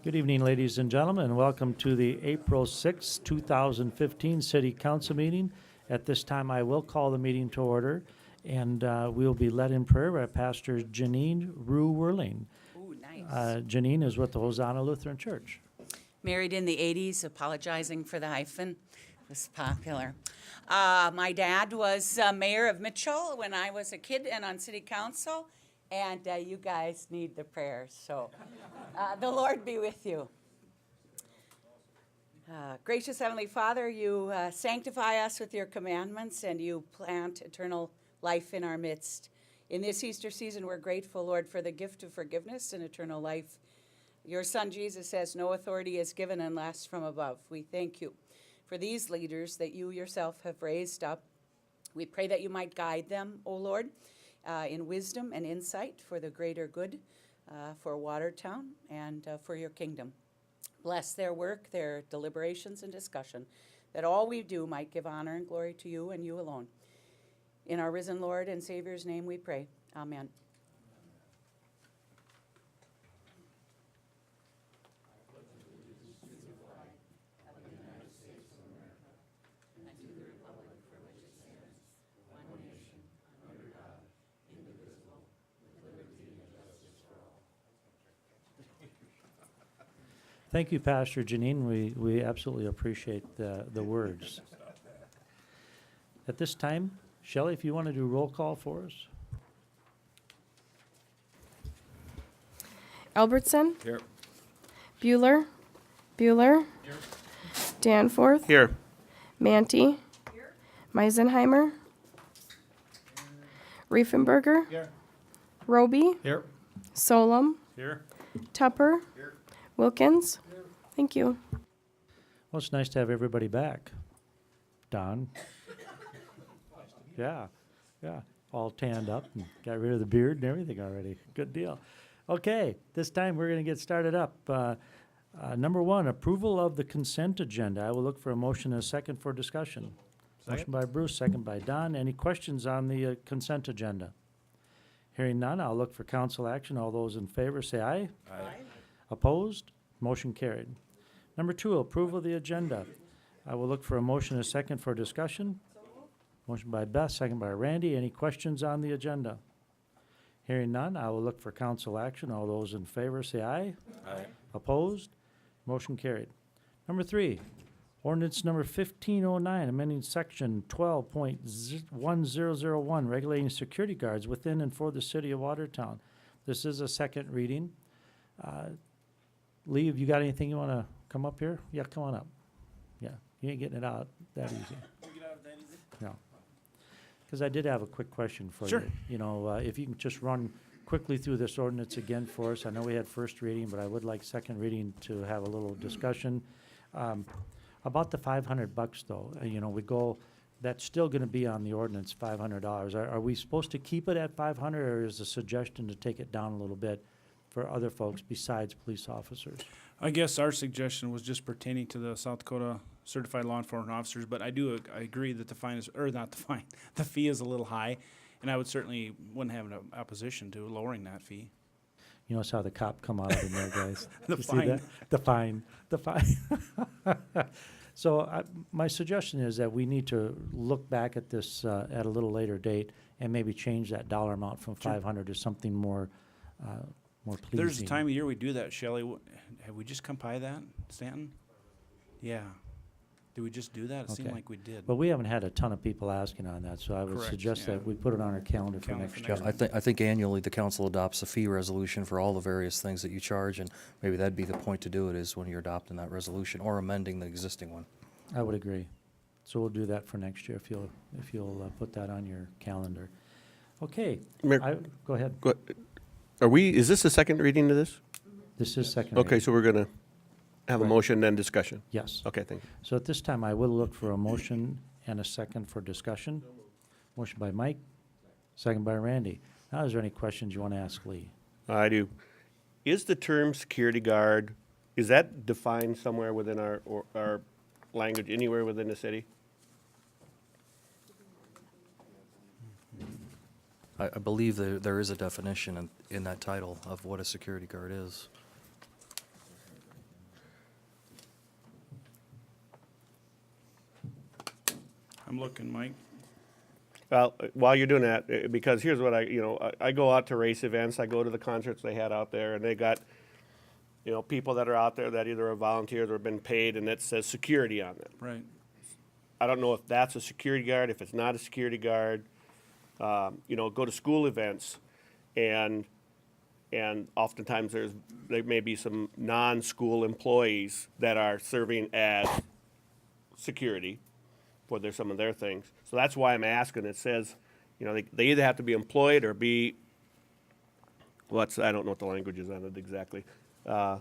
Good evening, ladies and gentlemen, and welcome to the April 6, 2015 City Council meeting. At this time, I will call the meeting to order, and we'll be led in prayer by Pastor Janine Rue Whirling. Ooh, nice. Janine is with the Hosanna Lutheran Church. Married in the 80s, apologizing for the hyphen. It was popular. My dad was mayor of Mitchell when I was a kid and on city council, and you guys need the prayers, so the Lord be with you. Gracious Heavenly Father, you sanctify us with your commandments, and you plant eternal life in our midst. In this Easter season, we're grateful, Lord, for the gift of forgiveness and eternal life. Your Son, Jesus, says, no authority is given unless from above. We thank you for these leaders that you yourself have raised up. We pray that you might guide them, O Lord, in wisdom and insight for the greater good, for Watertown and for your kingdom. Bless their work, their deliberations and discussion, that all we do might give honor and glory to you and you alone. In our risen Lord and Savior's name we pray. Amen. Thank you, Pastor Janine. We absolutely appreciate the words. At this time, Shelley, if you want to do roll call for us. Albertson? Here. Bueller? Bueller? Here. Danforth? Here. Manti? Here. Meisenheimer? Riefenberger? Here. Roby? Here. Solom? Here. Tupper? Here. Wilkins? Here. Thank you. Well, it's nice to have everybody back. Don? Yeah, all tanned up and got rid of the beard and everything already. Good deal. Okay, this time we're going to get started up. Number one, approval of the consent agenda. I will look for a motion and a second for discussion. Motion by Bruce, second by Don. Any questions on the consent agenda? Hearing none, I'll look for council action. All those in favor say aye. Aye. Opposed? Motion carried. Number two, approval of the agenda. I will look for a motion and a second for discussion. Motion by Beth, second by Randy. Any questions on the agenda? Hearing none, I will look for council action. All those in favor say aye. Aye. Opposed? Motion carried. Number three, ordinance number 1509, amending section 12.1001, regulating security guards within and for the city of Watertown. This is a second reading. Lee, have you got anything you want to come up here? Yeah, come on up. Yeah, you ain't getting it out that easy. No. Because I did have a quick question for Sure. you. You know, if you can just run quickly through this ordinance again for us. I know we had first reading, but I would like second reading to have a little discussion. About the $500 though, you know, that's still going to be on the ordinance, $500. Are we supposed to keep it at 500, or is the suggestion to take it down a little bit for other folks besides police officers? I guess our suggestion was just pertaining to the South Dakota certified law enforcement officers, but I agree that the fine is, or not the fine, the fee is a little high, and I wouldn't have an opposition to lowering that fee. You notice how the cop come out in there, guys? The You see fine. that? The fine. So my suggestion is that we need to look back at this at a little later date and maybe change that dollar amount from Sure. 500 to something more pleasing. There's a time of year we do that, Shelley. Have we just come by that, Stanton? Yeah. Did we just do that? It seemed Okay. like we did. But we haven't had a ton of people asking on that, so I would Correct, suggest yeah. that we put it on our calendar for Calendar next for year. next I think annually the council adopts a fee resolution for all the various things that you charge, and maybe that'd be the point to do it, is when you're adopting that resolution or amending the existing one. I would agree. So we'll do that for next year if you'll put that on your calendar. Okay, Mayor, go ahead. is this the second reading to this? This is second Okay, reading. so we're going to have a Right. motion, then discussion. Yes. Okay, thank you. So at this time, I will look for a motion and a second for discussion. Motion by Mike, second by Randy. Now, is there any questions you want to ask Lee? I do. Is the term security guard, is that defined somewhere within our language, anywhere within the city? I believe there is a definition in that title of what a security guard is. I'm looking, Mike. Well, while you're doing that, because here's what I go out to race events, I go to the concerts they had out there, and they got, people that are out there that either are volunteers or been paid, and it says security on it. Right. I don't know if that's a security guard, if it's not a security guard. Go to school events, and oftentimes there may be some non-school employees that are serving as security for some of their things. So that's why I'm asking. It says, they either have to be employed or be, I don't know what the language is on it exactly. Okay,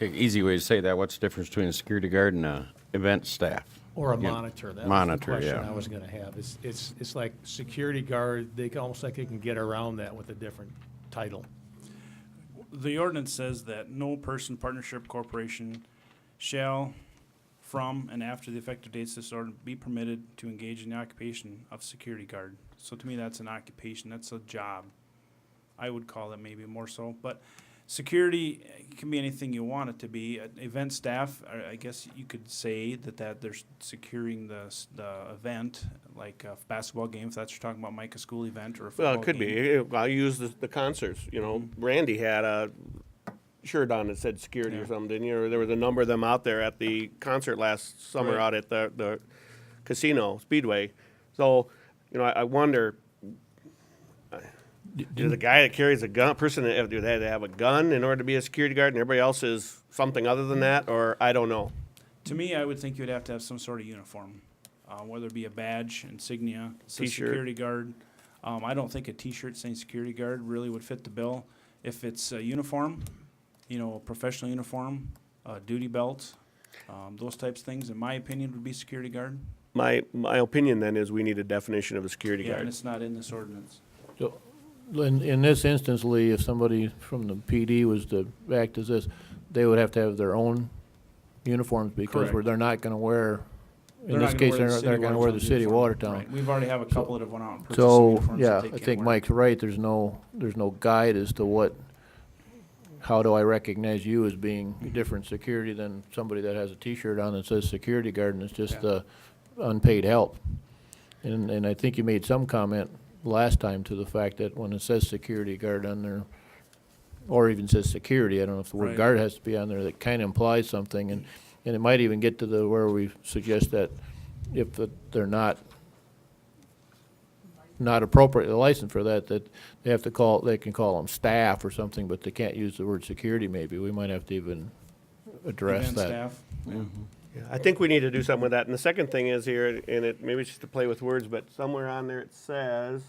easy way to say that, what's the difference between a security guard and a event staff? Or a Yeah. monitor. That was the Monitor, question yeah. I was gonna have. It's like security guard, almost like they can get around that with a different title. The ordinance says that no person, partnership, corporation shall, from and after the effective dates of this ordinance, be permitted to engage in the occupation of security guard. So to me, that's an occupation, that's a job. I would call it maybe more so, but security can be anything you want it to be. Event staff, I guess you could say that they're securing the event, like a basketball game, if that's what you're talking about, Mike, a school event or a football Well, it could game. be. I'll use the concerts, Randy had a shirt on that said security or Yeah. something, didn't you? Or there was a number of them out there at the concert last summer Right. out at the casino, Speedway. So, I wonder, does the guy that carries a gun, do they have a gun in order to be a security guard and everybody else is something other than that? Or I don't know. To me, I would think you'd have to have some sort of uniform, whether it be a badge, insignia, says T-shirt. security guard. I don't think a T-shirt saying security guard really would fit the bill. If it's a uniform, a professional uniform, a duty belt, those types of things, in my opinion, would be security guard. My opinion then is we need a definition of a security Yeah, and guard. it's not in this ordinance. So, in this instance, Lee, if somebody from the PD was to act as this, they would have to have their own uniforms because Correct. they're not gonna wear, They're in not this gonna case, wear the they're city gonna wear the Watertown city of uniform. Watertown. Right. We've already have a couple that have went out and purchased some So, uniforms that yeah, they I can't think wear. Mike's right, there's no guide as to how do I recognize you as being different security than somebody that has a T-shirt on that says security guard and it's just, unpaid help. And I think you made some comment last time to the fact that when it says security guard on there, or even says security, I don't know if the word Right. guard has to be on there, that kind of implies something, and it might even get to where we suggest that if they're not appropriately licensed for that they can call them staff or something, but they can't use the word security maybe. We might have to even address Event that. staff. Yeah. Yeah, I think we need to do something with that. And the second thing is here, and maybe it's just to play with words, but somewhere on there it says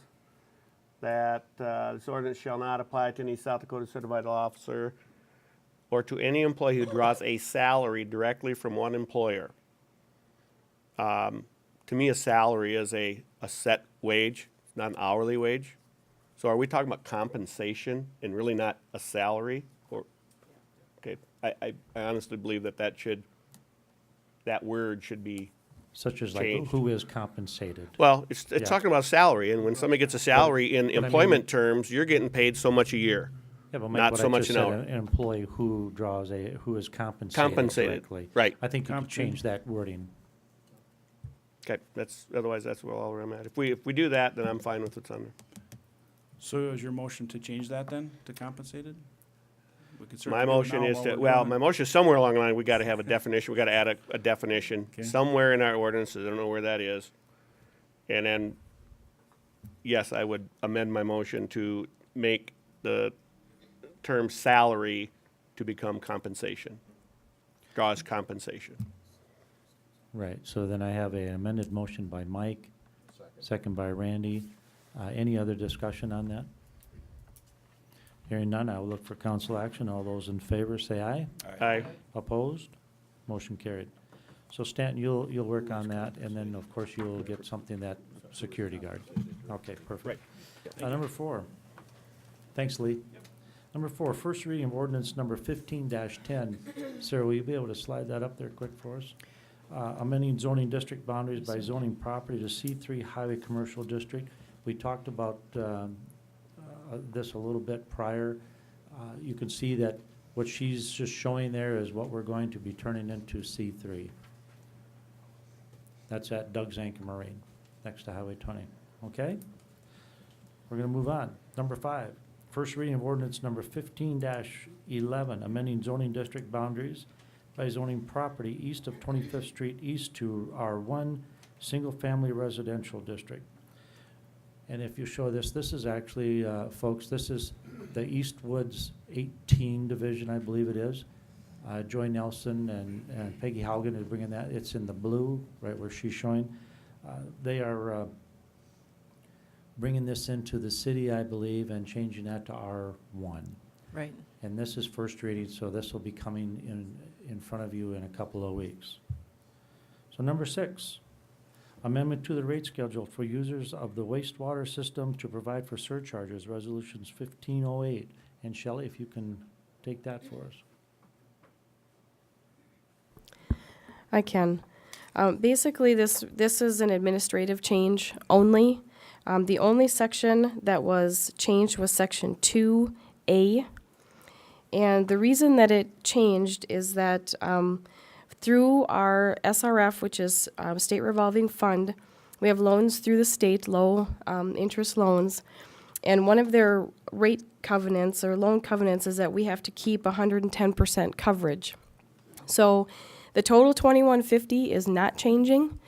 that this ordinance shall not apply to any South Dakota certified law officer or to any employee who draws a salary directly from one employer. To me, a salary is a set wage, not an hourly wage. So are we talking about compensation and really not a salary? Okay, I honestly believe that word should be, Such as like, Changed. who is compensated? well, it's Yeah. talking about salary, and when somebody gets a salary in but I mean- employment terms, you're getting paid so much a year. Yeah, but Not Mike, what so I much just an said, hour. an employee who is compensated Compensated, directly. right. I think you could Compensated. change that wording. Okay, otherwise that's where I'm at. If we do that, then I'm fine with what's on there. So is your motion to change that then, to compensated? We could My certainly do it motion now is while to, we're well, doing my it. motion is somewhere along the line, we gotta have a definition, we gotta add a definition Okay. somewhere in our ordinances, I don't know where that is. And then, yes, I would amend my motion to make the term salary to become compensation. Draws compensation. Right, so then I have an amended motion by Mike, second by Randy. Any other discussion on that? Hearing none, I will look for council action. All those in favor say aye. Aye. Opposed? Motion carried. So Stanton, you'll work on that, and then, of course, you'll get something that security guard. Okay, perfect. Number 4. Thanks, Lee. Number 4, first reading of ordinance number 15-10. Sarah, will you be able to slide that up there quick for us? Amending zoning district boundaries by zoning property to C3 Highway Commercial District. We talked about this a little bit prior. You can see that what she's just showing there is what we're going to be turning into C3. That's at Doug's Anchor Marine, next to Highway 20. Okay? We're going to move on. Number 5, first reading of ordinance number 15-11, amending zoning district boundaries by zoning property east of 25th Street east to R1, single-family residential district. And if you show this, this is actually, folks, this is the East Woods 18 division, I believe it is. Joy Nelson and Peggy Haugen is bringing that. It's in the blue, right where she's showing. They are bringing this into the city, I believe, and changing that to R1. Right. And this is first reading, so this will be coming in front of you in a couple of weeks. So number 6, amendment to the rate schedule for users of the wastewater system to provide for surcharges, resolutions 1508. And Shelley, if you can take that for us. I can. Basically, this is an administrative change only. The only section that was changed was section 2A. And the reason that it changed is that through our SRF, which is State Revolving Fund, we have loans through the state, low interest loans. And one of their rate covenants or loan covenants is that we have to keep 110% coverage. So the total $21.50 is not changing.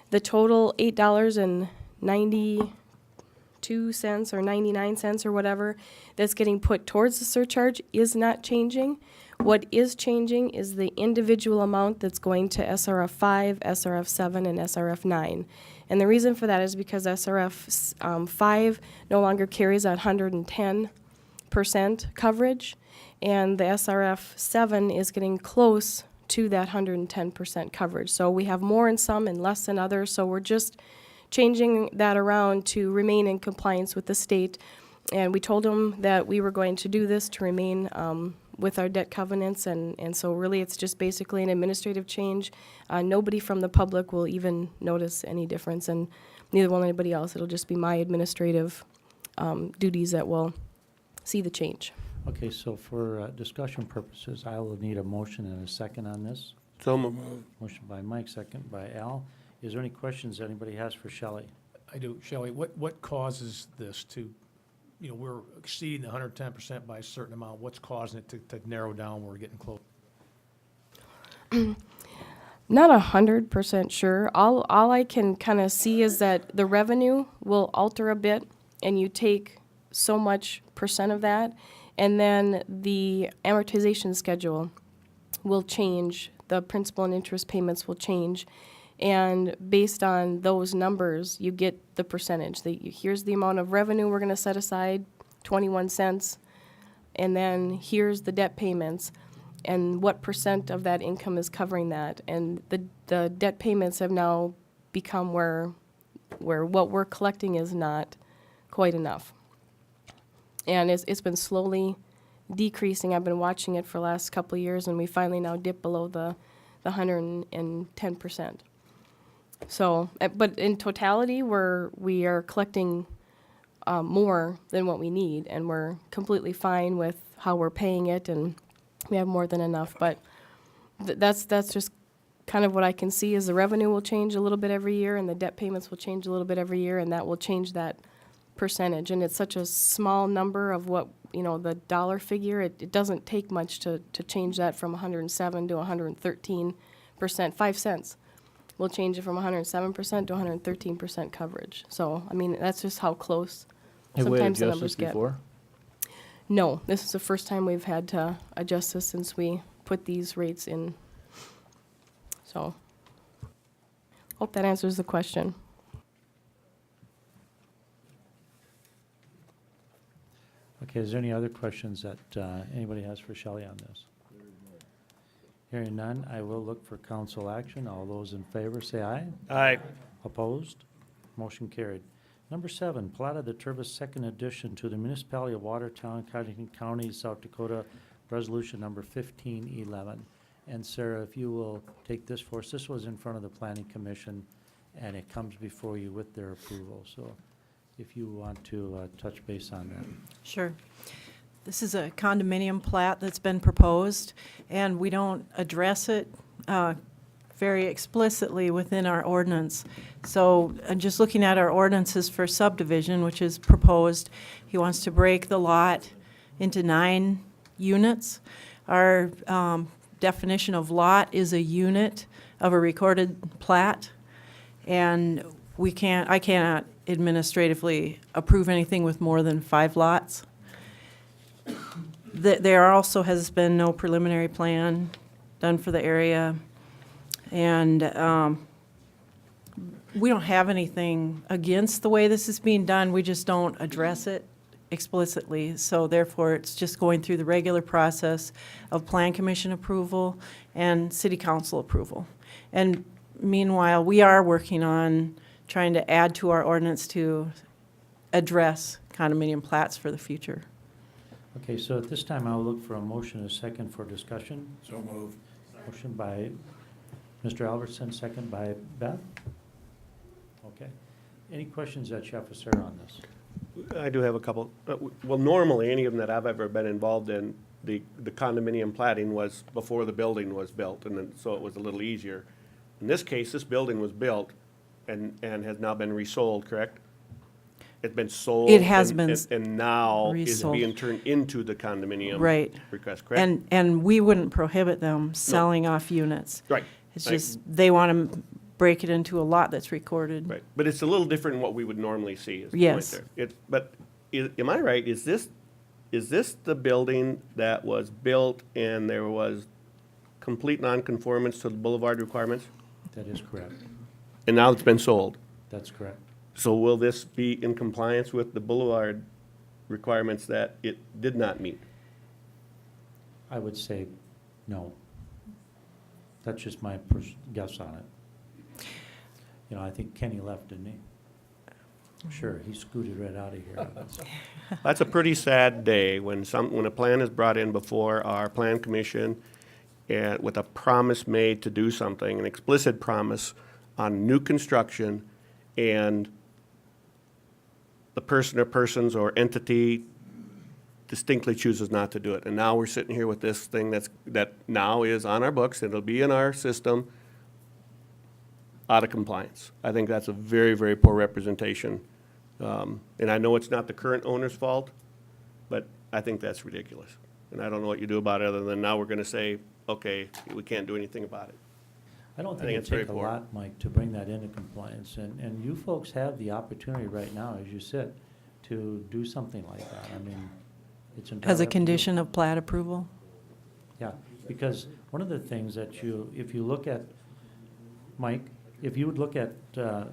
The total $8.92 or 99 cents or whatever that's getting put towards the surcharge is not changing. What is changing is the individual amount that's going to SRF 5, SRF 7, and SRF 9. And the reason for that is because SRF 5 no longer carries that 110% coverage, and the SRF 7 is getting close to that 110% coverage. So we have more in some and less in others, so we're just changing that around to remain in compliance with the state. And we told them that we were going to do this to remain with our debt covenants, and so really it's just basically an administrative change. Nobody from the public will even notice any difference, and neither will anybody else. It'll just be my administrative duties that will see the change. Okay, so for discussion purposes, I will need a motion and a second on this. So moved. Motion by Mike, second by Al. Is there any questions anybody has for Shelley? I do. Shelley, what causes this to, we're exceeding the 110% by a certain amount. What's causing it to narrow down when we're getting close? Not 100% sure. All I can kind of see is that the revenue will alter a bit, and you take so much percent of that, and then the amortization schedule will change. The principal and interest payments will change. And based on those numbers, you get the percentage. Here's the amount of revenue we're going to set aside, 21 cents, and then here's the debt payments, and what percent of that income is covering that. And the debt payments have now become where what we're collecting is not quite enough. And it's been slowly decreasing. I've been watching it for the last couple of years, and we finally now dip below the 110%. So, but in totality, we are collecting more than what we need, and we're completely fine with how we're paying it, and we have more than enough. But that's just kind of what I can see is the revenue will change a little bit every year, and the debt payments will change a little bit every year, and that will change that percentage. And it's such a small number of what, the dollar figure, it doesn't take much to change that from 107 to 113%, 5 cents. We'll change it from 107% to 113% coverage. So, that's just how close Have we sometimes the adjusted numbers get. before? No, this is the first time we've had to adjust this since we put these rates in. So, hope that answers the question. Okay, is there any other questions that anybody has for Shelley on this? Hearing none, I will look for council action. All those in favor say aye. Aye. Opposed? Motion carried. Number 7, plat of the Tervis Second Edition to the Municipality of Watertown, Cottington County, South Dakota, resolution number 1511. And Sarah, if you will take this for us, this was in front of the Planning Commission, and it comes before you with their approval. So if you want to touch base on that. Sure. This is a condominium plat that's been proposed, and we don't address it very explicitly within our ordinance. So, just looking at our ordinances for subdivision, which is proposed, he wants to break the lot into 9 units. Our definition of lot is a unit of a recorded plat, and I cannot administratively approve anything with more than 5 lots. There also has been no preliminary plan done for the area, and we don't have anything against the way this is being done, we just don't address it explicitly. So therefore, it's just going through the regular process of Plan Commission approval and City Council approval. And meanwhile, we are working on trying to add to our ordinance to address condominium plats for the future. Okay, so at this time, I'll look for a motion and a second for discussion. So moved. Motion by Mr. Albertson, second by Beth. Okay. Any questions that Chef Sarah on this? I do have a couple. Well, normally, any of them that I've ever been involved in, the condominium platting was before the building was built, and then, so it was a little easier. In this case, this building was built and has now been resold, correct? It's been sold. It has been And now is resold. being turned into the condominium. Right. Request, correct? And we wouldn't prohibit them selling off units. Right. It's I- just, they want to break it into a lot that's recorded. Right, but it's a little different than what we would normally see, is the point Yes. there. But am I right, is this the building that was built and there was complete nonconformance to the boulevard requirements? That is correct. And now it's been sold? That's correct. So will this be in compliance with the boulevard requirements that it did not meet? I would say no. That's just my guess on it. You know, I think Kenny left, didn't he? Sure, he scooted right out of here. That's- That's a pretty sad day when a plan is brought in before our plan commission and with a promise made to do something, an explicit promise on new construction, and the person or persons or entity distinctly chooses not to do it. And now we're sitting here with this thing that now is on our books, it'll be in our system, out of compliance. I think that's a very, very poor representation. And I know it's not the current owner's fault, but I think that's ridiculous. And I don't know what you do about it, other than now we're gonna say, okay, we can't do anything about it. I don't I think think it's it'd very take a poor. lot, Mike, to bring that into compliance, and you folks have the opportunity right now, as you sit, to do something like that. I mean, it's entirely As a up to you. condition of plat approval? Yeah, because one of the things that if you look at, Mike, if you would look at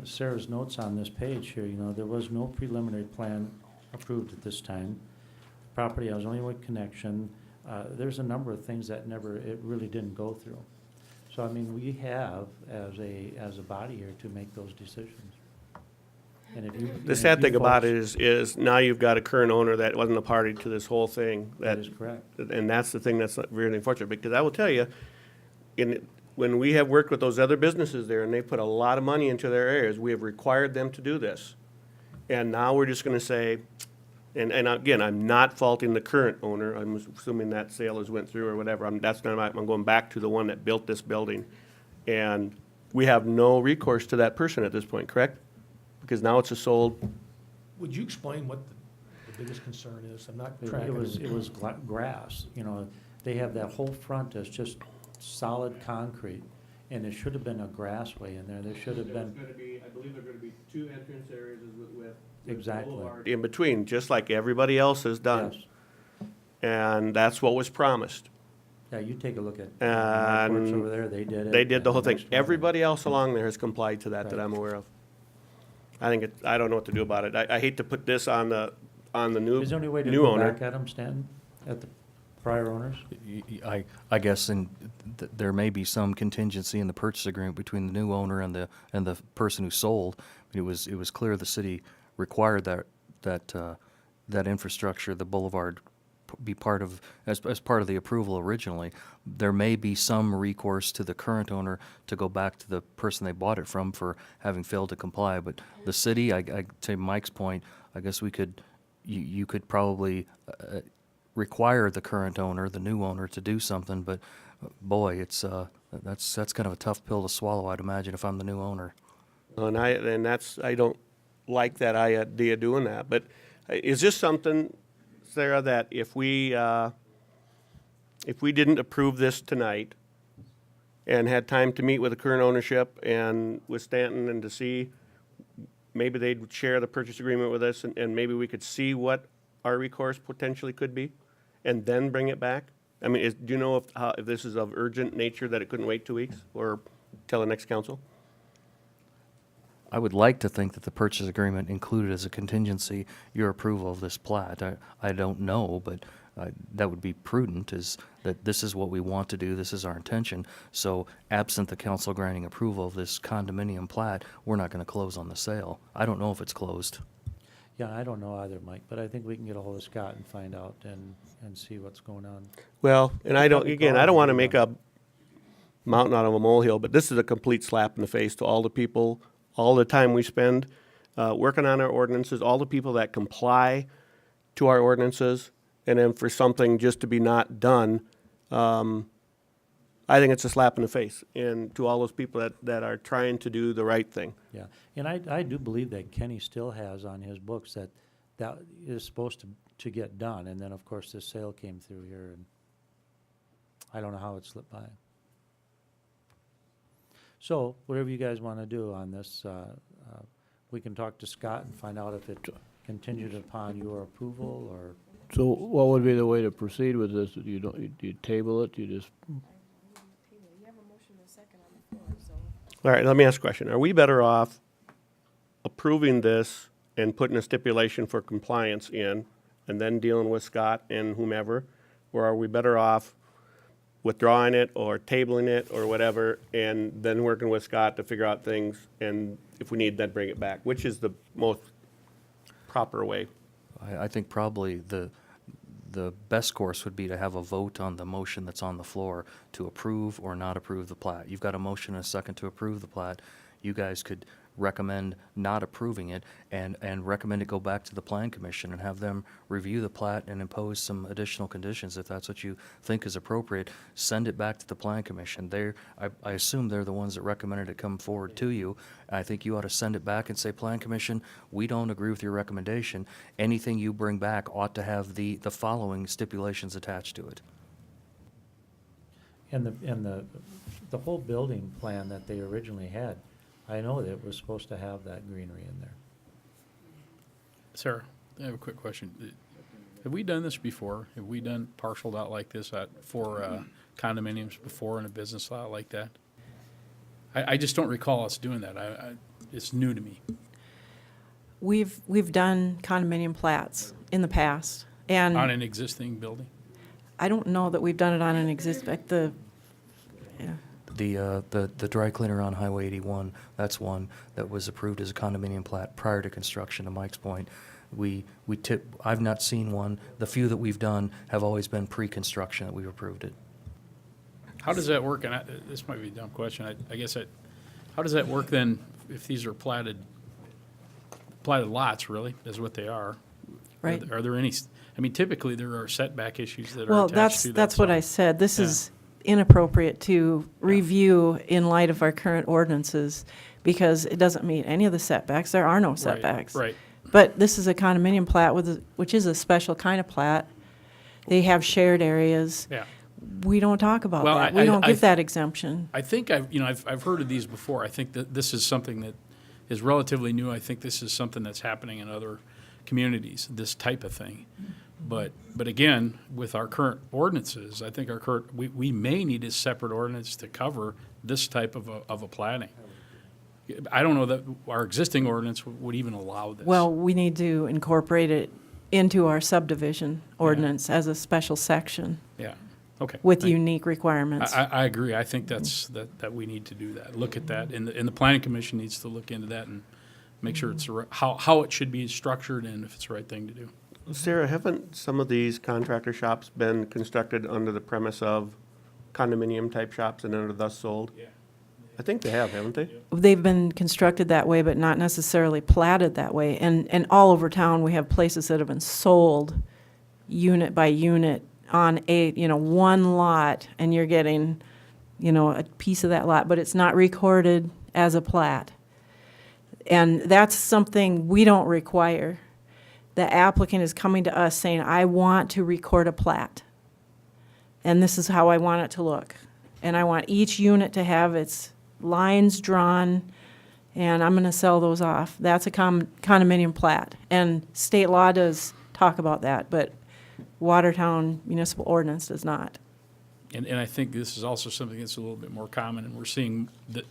Sarah's notes on this page here, you know, there was no preliminary plan approved at this time. Property has only one connection. There's a number of things that it really didn't go through. So, I mean, we have, as a body here, to make those decisions. And if you. The sad thing about it is now you've got a current owner that wasn't a party to this whole thing. That is correct. And that's the thing that's really unfortunate, because I will tell you, when we have worked with those other businesses there, and they put a lot of money into their areas, we have required them to do this. And now we're just gonna say, and again, I'm not faulting the current owner, I'm assuming that sale has went through or whatever, I'm going back to the one that built this building. And we have no recourse to that person at this point, correct? Because now it's a sold, Would you explain what the biggest concern is? I'm not It tracking. was grass, you know, they have that whole front as just solid concrete, and there should have been a grassway in there, there should have been, I believe there are gonna be 2 entrance areas with exactly. in between, just like everybody else has done. Yes. And that's what was promised. Yeah, you take a look at, And Markworks over there, they did it. They did the and whole thing. next one. Everybody else along there has complied to that Right. I'm aware of. I don't know what to do about it. I hate to put this on the new Is there any way to new go owner. back at them, Stanton, at the prior owners? I guess there may be some contingency in the purchase agreement between the new owner and the person who sold. It was clear the city required that infrastructure, the boulevard, be part of, as part of the approval originally. There may be some recourse to the current owner to go back to the person they bought it from for having failed to comply. But the city, to Mike's point, I guess you could probably require the current owner, the new owner, to do something, but boy, it's, that's kind of a tough pill to swallow, I'd imagine, if I'm the new owner. I don't like that idea doing that, but is this something, Sarah, that if we didn't approve this tonight and had time to meet with the current ownership and with Stanton and to see, maybe they'd share the purchase agreement with us and maybe we could see what our recourse potentially could be and then bring it back? I mean, do you know if this is of urgent nature that it couldn't wait 2 weeks or till the next council? I would like to think that the purchase agreement included as a contingency your approval of this plat. I don't know, but that would be prudent, is that this is what we want to do, this is our intention. So absent the council granting approval of this condominium plat, we're not going to close on the sale. I don't know if it's closed. Yeah, I don't know either, Mike, but I think we can get a hold of Scott and find out and see what's going on. Well, and I don't want to make a mountain out of a molehill, but this is a complete slap in the face to all the people, all the time we spend working on our ordinances, all the people that comply to our ordinances, and then for something just to be not done, I think it's a slap in the face, and to all those people that are trying to do the right thing. Yeah, and I do believe that Kenny still has on his books that is supposed to get done, and then, of course, this sale came through here, and I don't know how it slipped by. So, whatever you guys want to do on this, we can talk to Scott and find out if it contingent upon your approval, or, So what would be the way to proceed with this? Do you table it, you just, All right, let me ask a question. Are we better off approving this and putting a stipulation for compliance in and then dealing with Scott and whomever? Or are we better off withdrawing it or tabling it or whatever and then working with Scott to figure out things and if we need, then bring it back? Which is the most proper way? I think probably the best course would be to have a vote on the motion that's on the floor to approve or not approve the plat. You've got a motion and a second to approve the plat. You guys could recommend not approving it and recommend it go back to the Plan Commission and have them review the plat and impose some additional conditions if that's what you think is appropriate. Send it back to the Plan Commission. I assume they're the ones that recommended it come forward to you. I think you ought to send it back and say, Plan Commission, we don't agree with your recommendation. Anything you bring back ought to have the following stipulations attached to it. and the whole building plan that they originally had, I know that it was supposed to have that greenery in there. Sarah, I have a quick question. Have we done this before? Have we done parceled out like this for condominiums before in a business lot like that? I just don't recall us doing that. It's new to me. We've done condominium plats in the past, and On an existing building? I don't know that we've done it on an The dry cleaner on Highway 81, that's one that was approved as a condominium plat prior to construction, to Mike's point. I've not seen one. The few that we've done have always been pre-construction that we've approved it. How does that work? And this might be a dumb question. I guess how does that work then if these are platted lots, really, is what they are? Right. Are there any, I mean, typically there are setback issues that are Well, attached to that. that's what so- I said. This Yeah. is inappropriate to review in light of our current ordinances because it doesn't meet any of the setbacks. There are no Right, setbacks. Right. But this is a condominium plat which is a special kind of plat. They have shared areas. Yeah. We don't talk about Well, that. I- We don't I- give that exemption. I think I've heard of these before. I think that this is something that is relatively new. I think this is something that's happening in other communities, this type of thing. But again, with our current ordinances, I think we may need a separate ordinance to cover this type of a planning. I don't know that our existing ordinance would even allow this. Well, we need to incorporate it into our subdivision ordinance as a special section Yeah, okay. with Thank you. unique requirements. I agree. I think that we need to do that. Look at that, and the planning commission needs to look into that and make sure it's how it should be structured and if it's the right thing to do. Sarah, haven't some of these contractor shops been constructed under the premise of condominium-type shops and are thus sold? Yeah. I think they have, haven't they? They've been constructed that way, but not necessarily platted that way. And all over town, we have places that have been sold unit by unit on one lot, and you're getting, a piece of that lot, but it's not recorded as a plat. And that's something we don't require. The applicant is coming to us saying, I want to record a plat. And this is how I want it to look. And I want each unit to have its lines drawn, and I'm going to sell those off. That's a condominium plat. And state law does talk about that, but Watertown Municipal Ordinance does not. And I think this is also something that's a little bit more common, and we're seeing that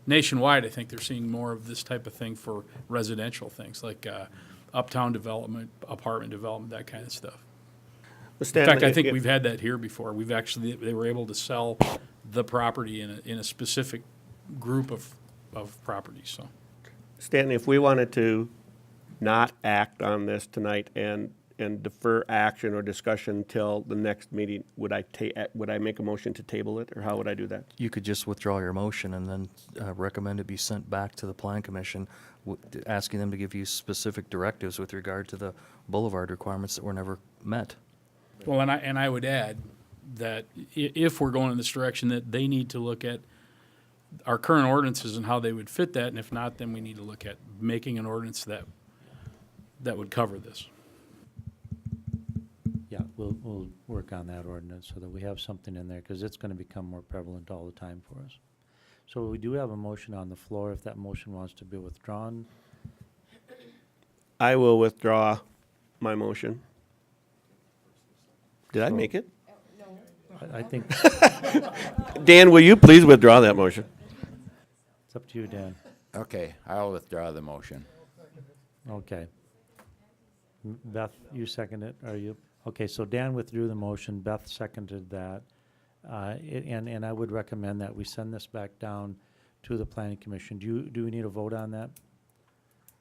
nationwide, I think they're seeing more of this type of thing for residential things, like uptown development, apartment development, that kind of stuff. In fact, I think we've had that here before. We've actually, they were able to sell the property in a specific group of properties, so. Stanton, if we wanted to not act on this tonight and defer action or discussion till the next meeting, would I make a motion to table it, or how would I do that? You could just withdraw your motion and then recommend it be sent back to the Plan Commission, asking them to give you specific directives with regard to the boulevard requirements that were never met. Well, and I would add that if we're going in this direction, that they need to look at our current ordinances and how they would fit that, and if not, then we need to look at making an ordinance that would cover this. Yeah, we'll work on that ordinance so that we have something in there, because it's gonna become more prevalent all the time for us. So we do have a motion on the floor. If that motion wants to be withdrawn, I will withdraw my motion. Did I make it? I think Dan, will you please withdraw that motion? it's up to you, Dan. Okay, I'll withdraw the motion. Okay. Beth, you second it, are you? Okay, so Dan withdrew the motion, Beth seconded that. And I would recommend that we send this back down to the planning commission. Do we need a vote on that?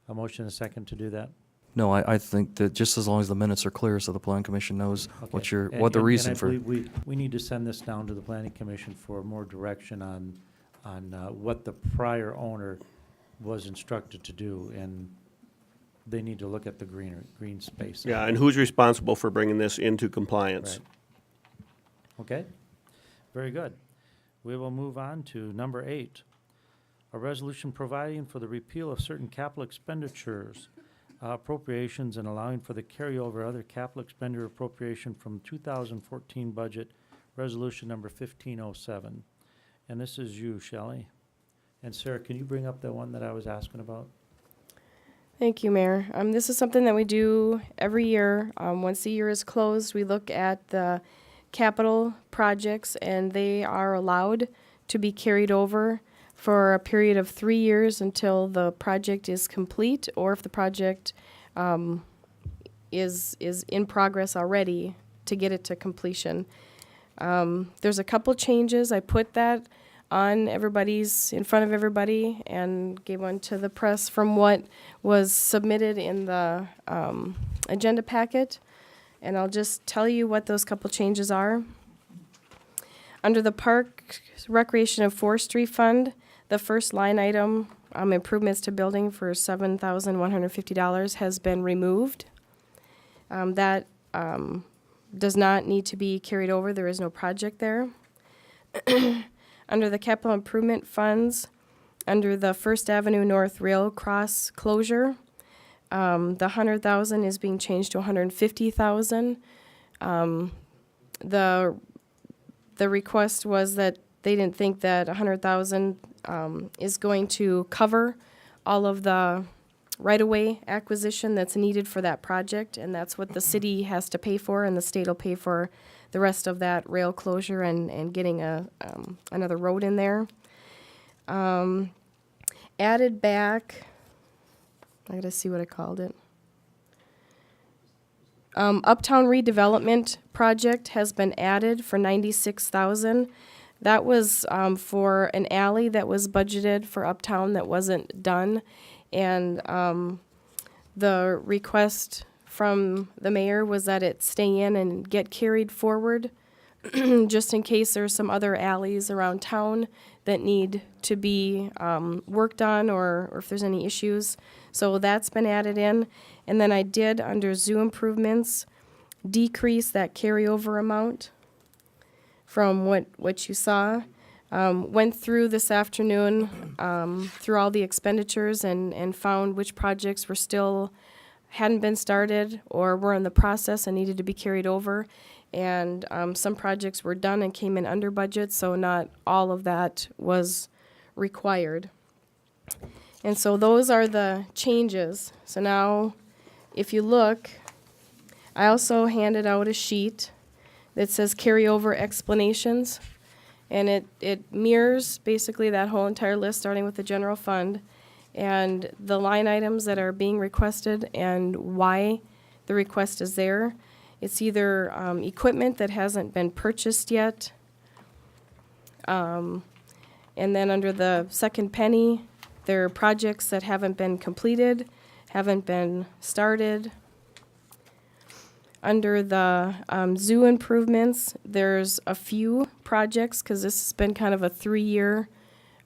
A motion and a second to do that? No, I think that just as long as the minutes are clear so the Plan Commission knows what Okay. what the reason I for. believe we need to send this down to the planning commission for more direction on what the prior owner was instructed to do, and they need to look at the green space. Yeah, and who's responsible for bringing this into compliance? Right. Okay, very good. We will move on to number 8, a resolution providing for the repeal of certain capital expenditures, appropriations, and allowing for the carryover other capital expenditure appropriation from 2014 budget, resolution number 1507. And this is you, Shelley. And Sarah, can you bring up the one that I was asking about? Thank you, Mayor. This is something that we do every year. Once the year is closed, we look at the capital projects, and they are allowed to be carried over for a period of 3 years until the project is complete, or if the project is in progress already, to get it to completion. There's a couple changes. I put that on in front of everybody, and gave one to the press from what was submitted in the agenda packet. And I'll just tell you what those couple changes are. Under the Park, Recreation, and Forestry Fund, the first line item, improvements to building for $7,150 has been removed. That does not need to be carried over. There is no project there. Under the capital improvement funds, under the First Avenue North Rail Cross closure, the $100,000 is being changed to $150,000. The request was that they didn't think that $100,000 is going to cover all of the right-of-way acquisition that's needed for that project, and that's what the city has to pay for, and the state will pay for the rest of that rail closure and getting another road in there. Added back, I gotta see what I called it. Uptown redevelopment project has been added for $96,000. That was for an alley that was budgeted for Uptown that wasn't done. And the request from the mayor was that it stay in and get carried forward just in case there's some other alleys around town that need to be worked on, or if there's any issues. So that's been added in. And then I did, under zoo improvements, decrease that carryover amount from what you saw. Went through this afternoon, through all the expenditures and found which projects were still, hadn't been started or were in the process and needed to be carried over. And some projects were done and came in under budget, so not all of that was required. And so those are the changes. So now, if you look, I also handed out a sheet that says carryover explanations. And it mirrors basically that whole entire list, starting with the general fund and the line items that are being requested and why the request is there. It's either equipment that hasn't been purchased yet. And then under the second penny, there are projects that haven't been completed, haven't been started. Under the zoo improvements, there's a few projects, because this has been kind of a 3-year.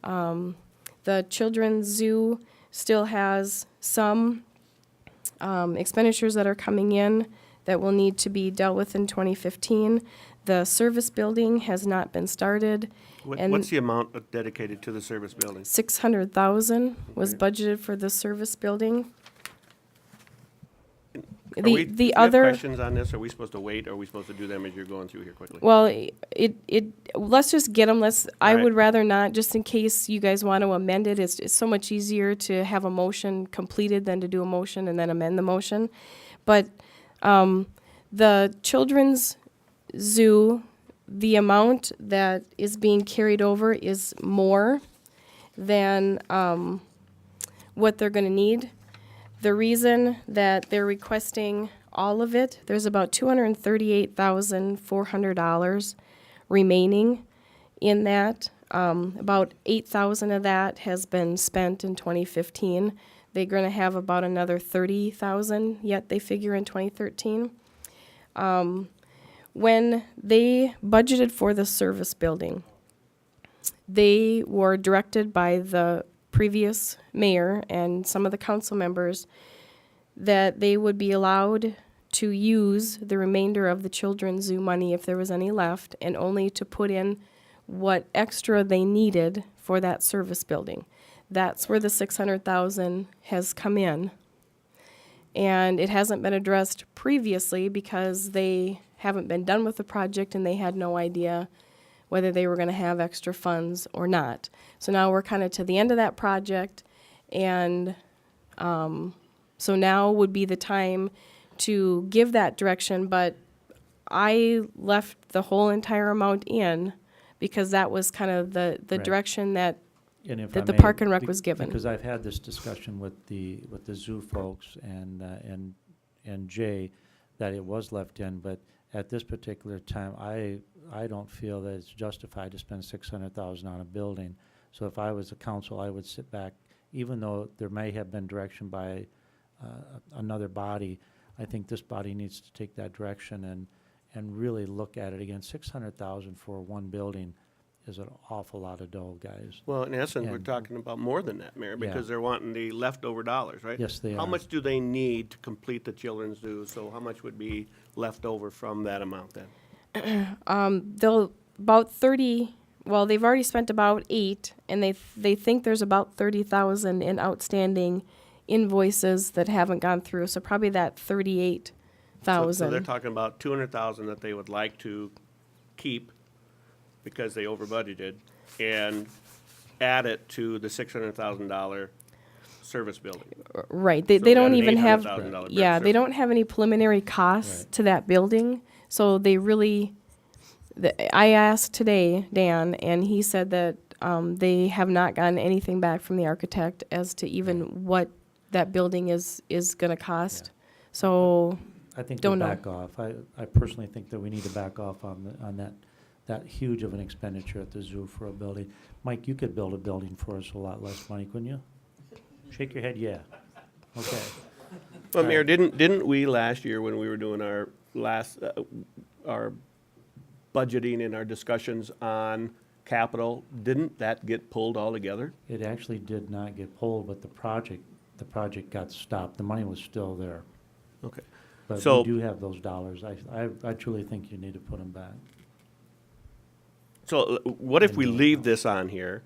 The children's zoo still has some expenditures that are coming in that will need to be dealt with in 2015. The service building has not been started. And What's the amount dedicated to the service building? 600,000 was Okay. budgeted for the service building. Are we- do The you have other. questions on this? Are we supposed to wait, or are we supposed to do them as you're going through here quickly? Well, let's just get them, I Alright. would rather not, just in case you guys want to amend it, it's so much easier to have a motion completed than to do a motion and then amend the motion. But, the children's zoo, the amount that is being carried over is more than, what they're gonna need. The reason that they're requesting all of it, there's about $238,400 remaining in that. About 8,000 of that has been spent in 2015. They're gonna have about another 30,000 yet, they figure, in 2013. When they budgeted for the service building, they were directed by the previous mayor and some of the council members that they would be allowed to use the remainder of the children's zoo money if there was any left, and only to put in what extra they needed for that service building. That's where the 600,000 has come in. And it hasn't been addressed previously because they haven't been done with the project and they had no idea whether they were going to have extra funds or not. So now we're kind of to the end of that project, and so now would be the time to give that direction, but I left the whole entire amount in because that was kind of the Right. direction that And if that I the may, Park and Rec be- was given. Because I've had this discussion with the zoo folks and Jay, that it was left in, but at this particular time, I don't feel that it's justified to spend 600,000 on a building. So if I was a council, I would sit back, even though there may have been direction by another body. I think this body needs to take that direction and really look at it again. 600,000 for one building is an awful lot of dough, guys. Well, in essence, we're And- talking about more than that, Mayor, because they're wanting the leftover dollars, right? Yes, they How are. much do they need to complete the children's zoo? So how much would be left over from that amount then? They'll about 30. Well, they've already spent about 8, and they think there's about 30,000 in outstanding invoices that haven't gone through. So probably that So 38,000. they're talking about 200,000 that they would like to keep because they over budgeted and add it to the $600,000 service building. Right. They So we don't got an even have. $800,000 brick Yeah, they service. don't have any preliminary costs Right. to that building. So they really. I asked today Dan, and he said that they have not gotten anything back from the architect as to even what that building is going to cost. So I think we Don't know. back off. I personally think that we need to back off on that huge of an expenditure at the zoo for a building. Mike, you could build a building for us a lot less money, couldn't you? Shake your head, yeah. Okay. Well, Mayor, didn't we last year when we were doing our our budgeting and our discussions on capital, didn't that get pulled all together? It actually did not get pulled, but the project got stopped. The money was still there. Okay. But So- we do have those dollars. I truly think you need to put them back. So what if we And, leave this on here?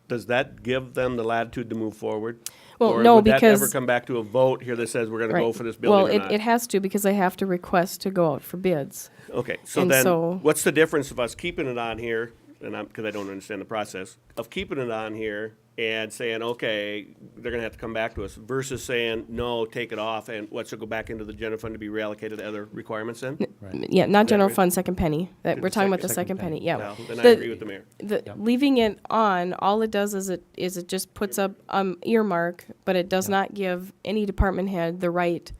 Does that give them the latitude to move forward? Well, Or no, would that ever because- come back to a vote here that says we're gonna go Right. for this Well, building or not? it has to, because they have to request to go out for bids. Okay, so And then, so- what's the difference of us keeping it on here, and because I don't understand the process, of keeping it on here and saying, okay, they're gonna have to come back to us, versus saying, no, take it off, and what's it go back into the general fund to be reallocated to other requirements then? Yeah, not general right? fund, second penny. That, To we're the talking about the second second penny, penny. yeah. Well, then I The- agree with the mayor. Leaving it on, all it does is it just puts up earmark, but it does not give any department head the right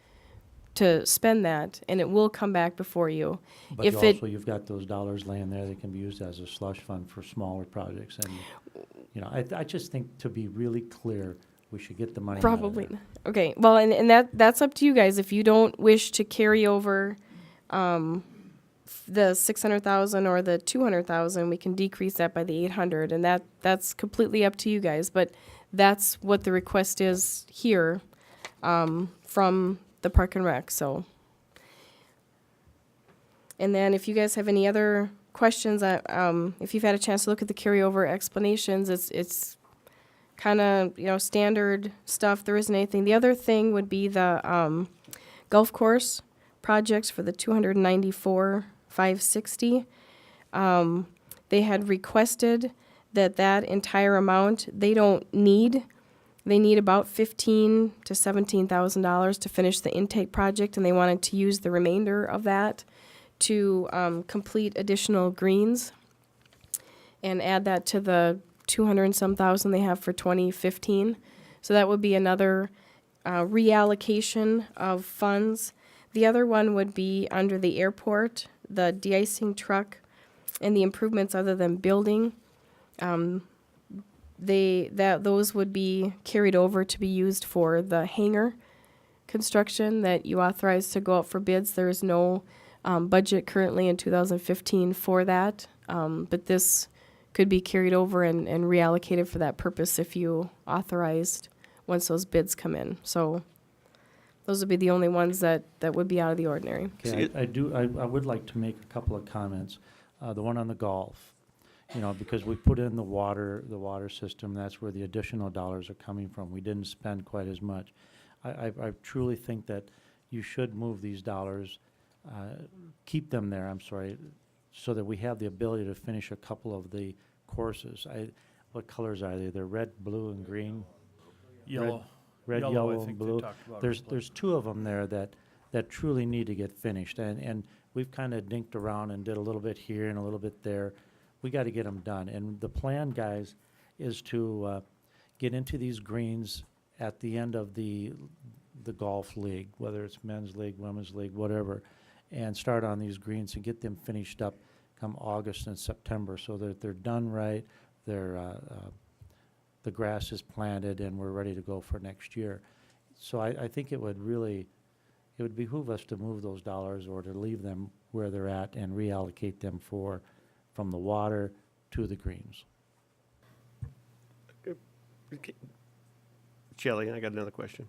to spend that, and it will come back before you. But If it, you've got those dollars laying there that can be used as a slush fund for smaller projects. And, I just think, to be really clear, we should get the money out of probably, there. okay, well, and that's up to you guys. If you don't wish to carry over, the 600,000 or the 200,000, we can decrease that by the 800, and that's completely up to you guys. But that's what the request is here, from the Park and Rec, so. And then if you guys have any other questions, if you've had a chance to look at the carryover explanations, it's kind of, standard stuff. There isn't anything. The other thing would be the, golf course projects for the 294,560. They had requested that entire amount, they don't need. They need about $15,000 to $17,000 to finish the intake project, and they wanted to use the remainder of that to complete additional greens and add that to the 200 and some thousand they have for 2015. So that would be another reallocation of funds. The other one would be under the airport, the de-icing truck and the improvements other than building. Those would be carried over to be used for the hangar construction that you authorized to go out for bids. There is no budget currently in 2015 for that, but this could be carried over and reallocated for that purpose if you authorized once those bids come in. So those would be the only ones that would be out of the ordinary. Okay, I would like to make a couple of comments. The one on the golf, because we put in the water system, that's where the additional dollars are coming from. We didn't spend quite as much. I truly think that you should move these dollars, keep them there, so that we have the ability to finish a couple of the courses. What colors are they? They're red, blue, and green? Yellow. Red, I yellow, and think they blue. talked about There's replacing. two of them there that truly need to get finished, and we've kind of dinked around and did a little bit here and a little bit there. We got to get them done, and the plan, guys, is to get into these greens at the end of the golf league, whether it's men's league, women's league, whatever, and start on these greens and get them finished up come August and September, so that they're done right, the grass is planted, and we're ready to go for next year. So I think it would behoove us to move those dollars or to leave them where they're at and reallocate them from the water to the greens. Shelley, I got another question.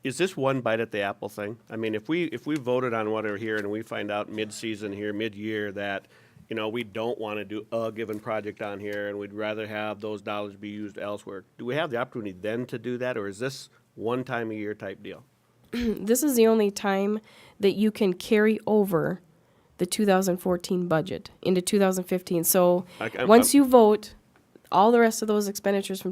Is this one bite at the apple thing? I mean, if we voted on what are here and we find out mid-season here, mid-year, that, we don't want to do a given project on here and we'd rather have those dollars be used elsewhere, do we have the opportunity then to do that, or is this one time a year type deal? This is the only time that you can carry over the 2014 budget into 2015. So once you vote, all the rest of those expenditures from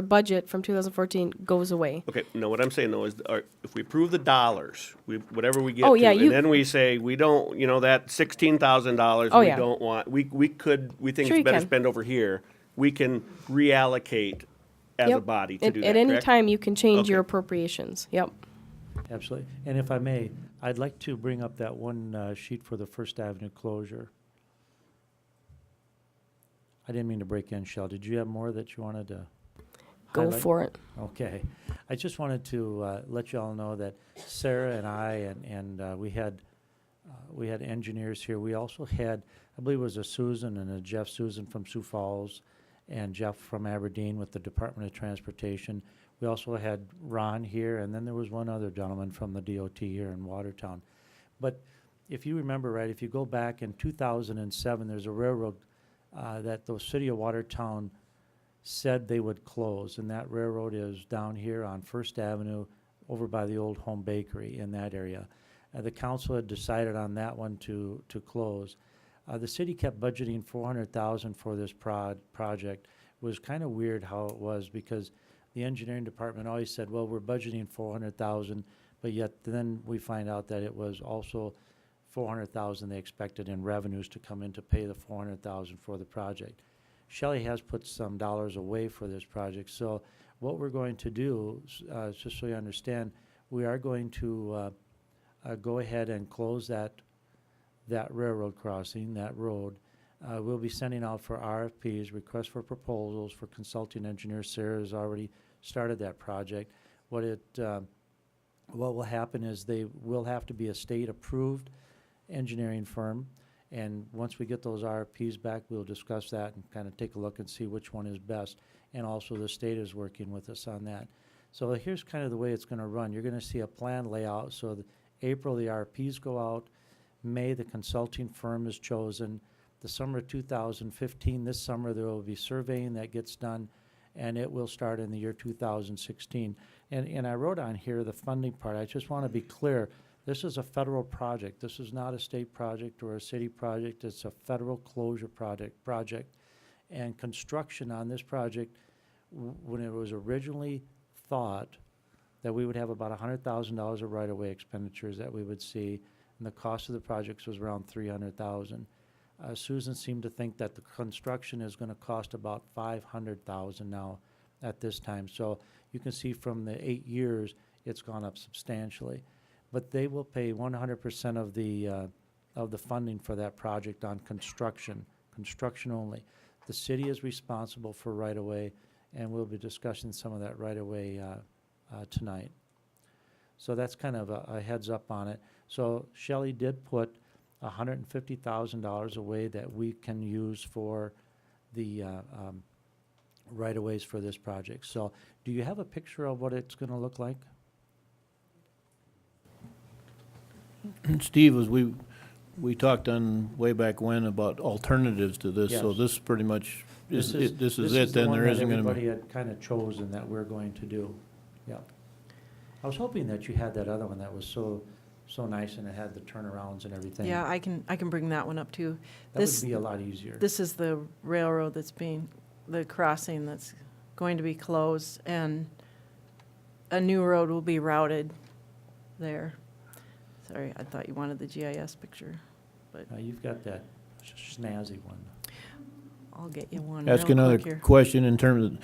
budget from 2014 goes away. Okay, no, what I'm saying though is, if we approve the dollars, whatever we get Oh, to, yeah, and then we say, we don't, that $16,000, Oh, we yeah. don't want, we think Sure it's you better can. spent over here, we can reallocate as a Yep. body to At do that, At any correct? time, you can change your Okay. appropriations. Yep. Absolutely. And if I may, I'd like to bring up that one sheet for the First Avenue closure. I didn't mean to break in, Shell. Did you have more that you wanted to Go highlight? for it. Okay. I just wanted to let you all know that Sarah and I and we had engineers here. We also had, I believe it was a Susan and a Jeff, Susan from Sioux Falls and Jeff from Aberdeen with the Department of Transportation. We also had Ron here, and then there was one other gentleman from the DOT here in Watertown. But if you remember right, if you go back in 2007, there's a railroad that the city of Watertown said they would close, and that railroad is down here on First Avenue over by the old home bakery in that area. The council had decided on that one to close. The city kept budgeting $400,000 for this project. It was kind of weird how it was, because the engineering department always said, well, we're budgeting $400,000, but yet then we find out that it was also $400,000 they expected in revenues to come in to pay the $400,000 for the project. Shelley has put some dollars away for this project, so what we're going to do, just so you understand, we are going to go ahead and close that railroad crossing, that road. We'll be sending out for RFPs, requests for proposals for consulting engineers. Sarah has already started that project. What will happen is they will have to be a state-approved engineering firm, and once we get those RFPs back, we'll discuss that and kind of take a look and see which one is best. And also the state is working with us on that. So here's kind of the way it's going to run. You're going to see a plan layout. So April, the RFPs go out. May, the consulting firm is chosen. The summer of 2015, this summer, there will be surveying that gets done, and it will start in the year 2016. And I wrote on here the funding part. I just want to be clear. This is a federal project. This is not a state project or a city project. It's a federal closure project. And construction on this project, when it was originally thought that we would have about $100,000 of right-of-way expenditures that we would see, and the cost of the projects was around $300,000. Susan seemed to think that the construction is going to cost about $500,000 now at this time. So you can see from the 8 years, it's gone up substantially. But they will pay 100% of the funding for that project on construction only. The city is responsible for right-of-way, and we'll be discussing some of that right-of-way tonight. So that's kind of a heads up on it. So Shelley did put $150,000 away that we can use for the right-of-ways for this project. So do you have a picture of what it's going to look like? Steve, as we talked on way back when about alternatives to this, so Yes. this pretty much this is the it, then one there that isn't gonna be. everybody had kind of chosen that we're going to do. Yeah. I was hoping that you had that other one that was so nice and it had the turnarounds and everything. Yeah, I can bring that one up too. That would be a lot easier. This is the railroad the crossing that's going to be closed, and a new road will be routed there. Sorry, I thought you wanted the GIS picture, but You've got that snazzy one. I'll get you one Ask real another quick here. question in terms of,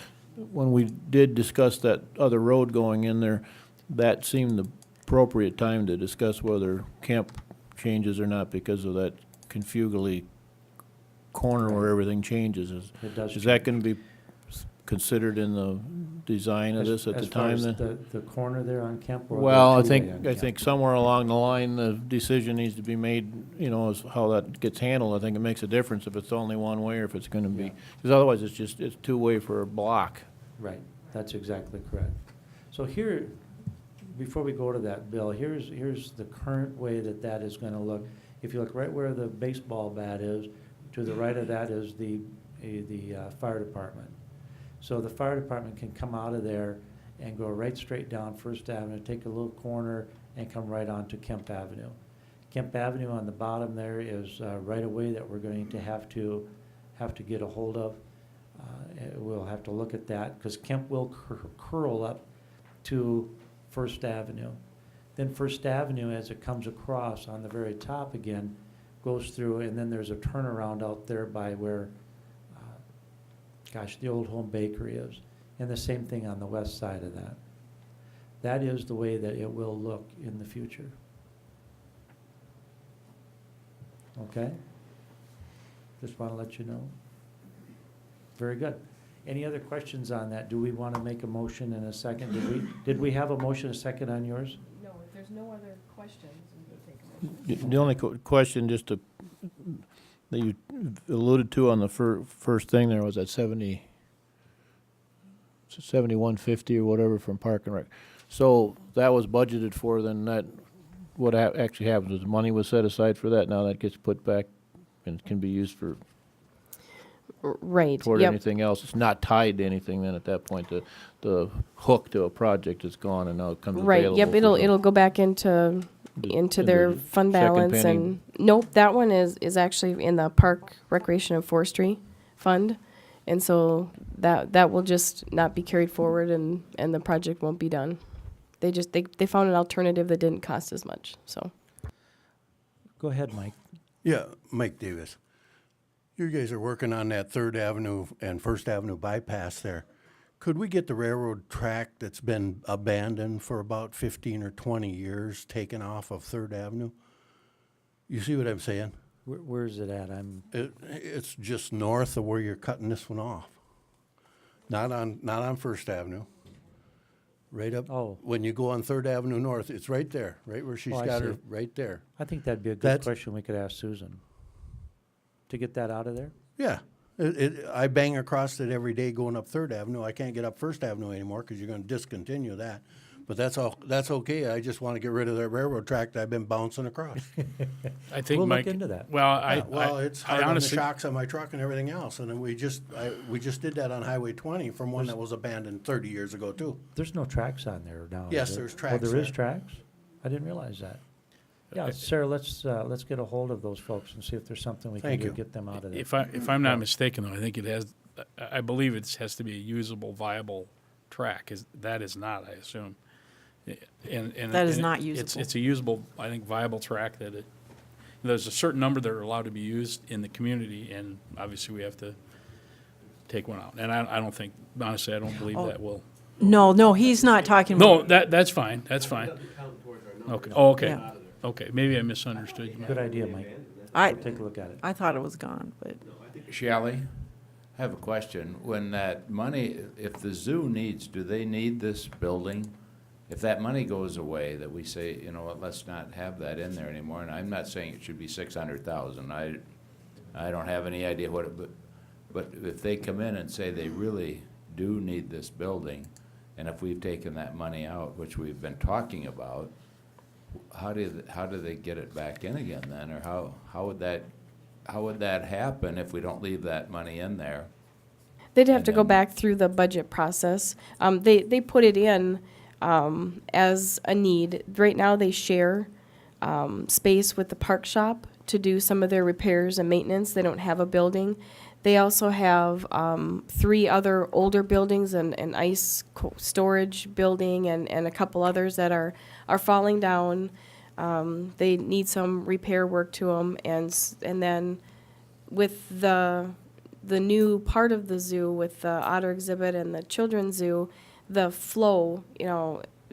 when we did discuss that other road going in there, that seemed the appropriate time to discuss whether camp changes or not because of that confugally corner where everything changes. It does Is that gonna be considered in the design of this at the time then? As far as the corner there on Kemp Road? Well, I the two-way think, on I Kemp. think somewhere along the line, the decision needs to be made, as how that gets handled. I think it makes a difference if it's only one way or if it's gonna be, Yeah. because otherwise it's two-way for a block. Right, that's exactly correct. So here, before we go to that, Bill, here's the current way that is gonna look. If you look right where the baseball bat is, to the right of that is the fire department. So the fire department can come out of there and go right straight down First Avenue, take a little corner, and come right onto Kemp Avenue. Kemp Avenue on the bottom there is right away that we're going to have to get a hold of. We'll have to look at that, because Kemp will curl up to First Avenue. Then First Avenue, as it comes across on the very top again, goes through, and then there's a turnaround out there by where, the old home bakery is. And the same thing on the west side of that. That is the way that it will look in the future. Okay? Just want to let you know. Very good. Any other questions on that? Do we want to make a motion in a second? Did we have a motion, a second on yours? No, if there's no other questions, we can take a motion. The only question that you alluded to on the first thing there was that 7150 or whatever from Park and Rec. So that was budgeted for, then that, what actually happens is the money was set aside for that, now that gets put back and can be used for, Right, toward yep. anything else. It's not tied to anything then at that point. The hook to a project is gone and now it comes Right, available. yep, for it'll, the- it'll go back into in their the fund second balance penny. and, nope, that one is actually in the Park Recreation and Forestry Fund. And so that will just not be carried forward and the project won't be done. They found an alternative that didn't cost as much, so. Go ahead, Mike. Yeah, Mike Davis. You guys are working on that Third Avenue and First Avenue bypass there. Could we get the railroad track that's been abandoned for about 15 or 20 years taken off of Third Avenue? You see what I'm saying? Where is it at? It's just north of where you're cutting this one off. Not on First Avenue. Right up, Oh. when you go on Third Avenue North, it's right there, right where she's Oh, I got her, see. right there. I think that'd be a good That's- question we could ask Susan. To get that out of there? Yeah, I bang across it every day going up Third Avenue. I can't get up First Avenue anymore because you're going to discontinue that. But that's all. That's okay. I just want to get rid of that railroad track that I've been bouncing across. I think We'll look Mike. into that. Well, It's I hard on the honestly, shocks on my truck and everything else. And then we just did that on Highway 20 from one that was abandoned 30 years ago too. There's no tracks on there now. is Yes, there? there's Oh, tracks there is there. tracks? I didn't realize that. Yeah, Sarah, let's get a hold of those folks and see if there's something we can Thank do you. to get them out of there. if I'm not mistaken, though, I think it has. I believe it has to be a usable, viable track. That is not, I assume. And That is and not It's usable. a usable, I think, viable track that it. There's a certain number that are allowed to be used in the community, and obviously we have to take one out. And I don't think, honestly, I don't believe Oh. that will. No, he's not talking about. No, that's fine. That's fine. Okay. Oh, okay. Yeah. Okay. Maybe I misunderstood you. Good idea, Mike. I, Take a look at it. I thought it was gone, but Shelley, I have a question. When that money, if the zoo needs, do they need this building? If that money goes away, that we say, you know what, let's not have that in there anymore, and I'm not saying it should be 600,000. I don't have any idea what it, but if they come in and say they really do need this building, and if we've taken that money out, which we've been talking about, how do they get it back in again then, or how would that happen if we don't leave that money in there? They'd have And to go then- back through the budget process. They put it in as a need. Right now, they share space with the park shop to do some of their repairs and maintenance. They don't have a building. They also have 3 other older buildings, an ice storage building and a couple others that are falling down. They need some repair work to them, and then with the new part of the zoo with the otter exhibit and the children's zoo, the flow,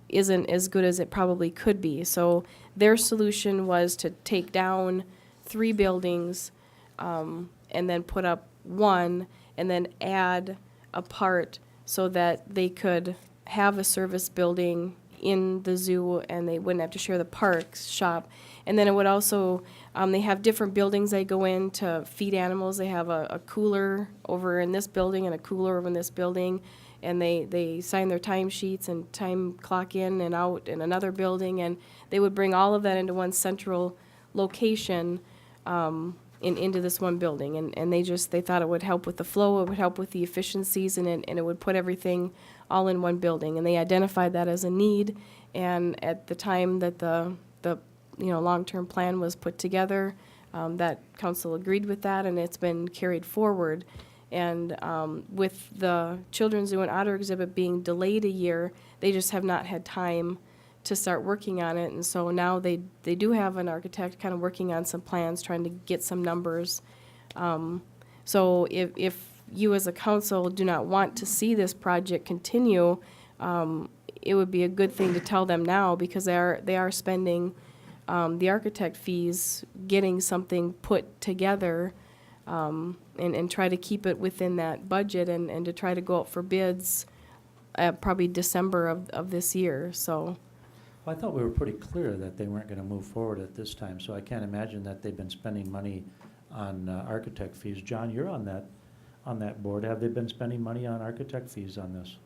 isn't as good as it probably could be. So their solution was to take down 3 buildings and then put up 1 and then add a part so that they could have a service building in the zoo and they wouldn't have to share the parks shop. And then it would also, they have different buildings they go in to feed animals. They have a cooler over in this building and a cooler over in this building. And they sign their time sheets and time clock in and out in another building. And they would bring all of that into one central location into this one building. And they thought it would help with the flow, it would help with the efficiencies, and it would put everything all in one building. And they identified that as a need. And at the time that the long-term plan was put together, that council agreed with that, and it's been carried forward. And with the Children's Zoo and Otter exhibit being delayed a year, they just have not had time to start working on it. And so now they do have an architect kind of working on some plans, trying to get some numbers. So if you as a council do not want to see this project continue, it would be a good thing to tell them now, because they are spending the architect fees getting something put together, and try to keep it within that budget and to try to go out for bids probably December of this year. So Well, I thought we were pretty clear that they weren't gonna move forward at this time, so I can't imagine that they've been spending money on architect fees. John, you're on that board. Have they been spending money on architect fees on this?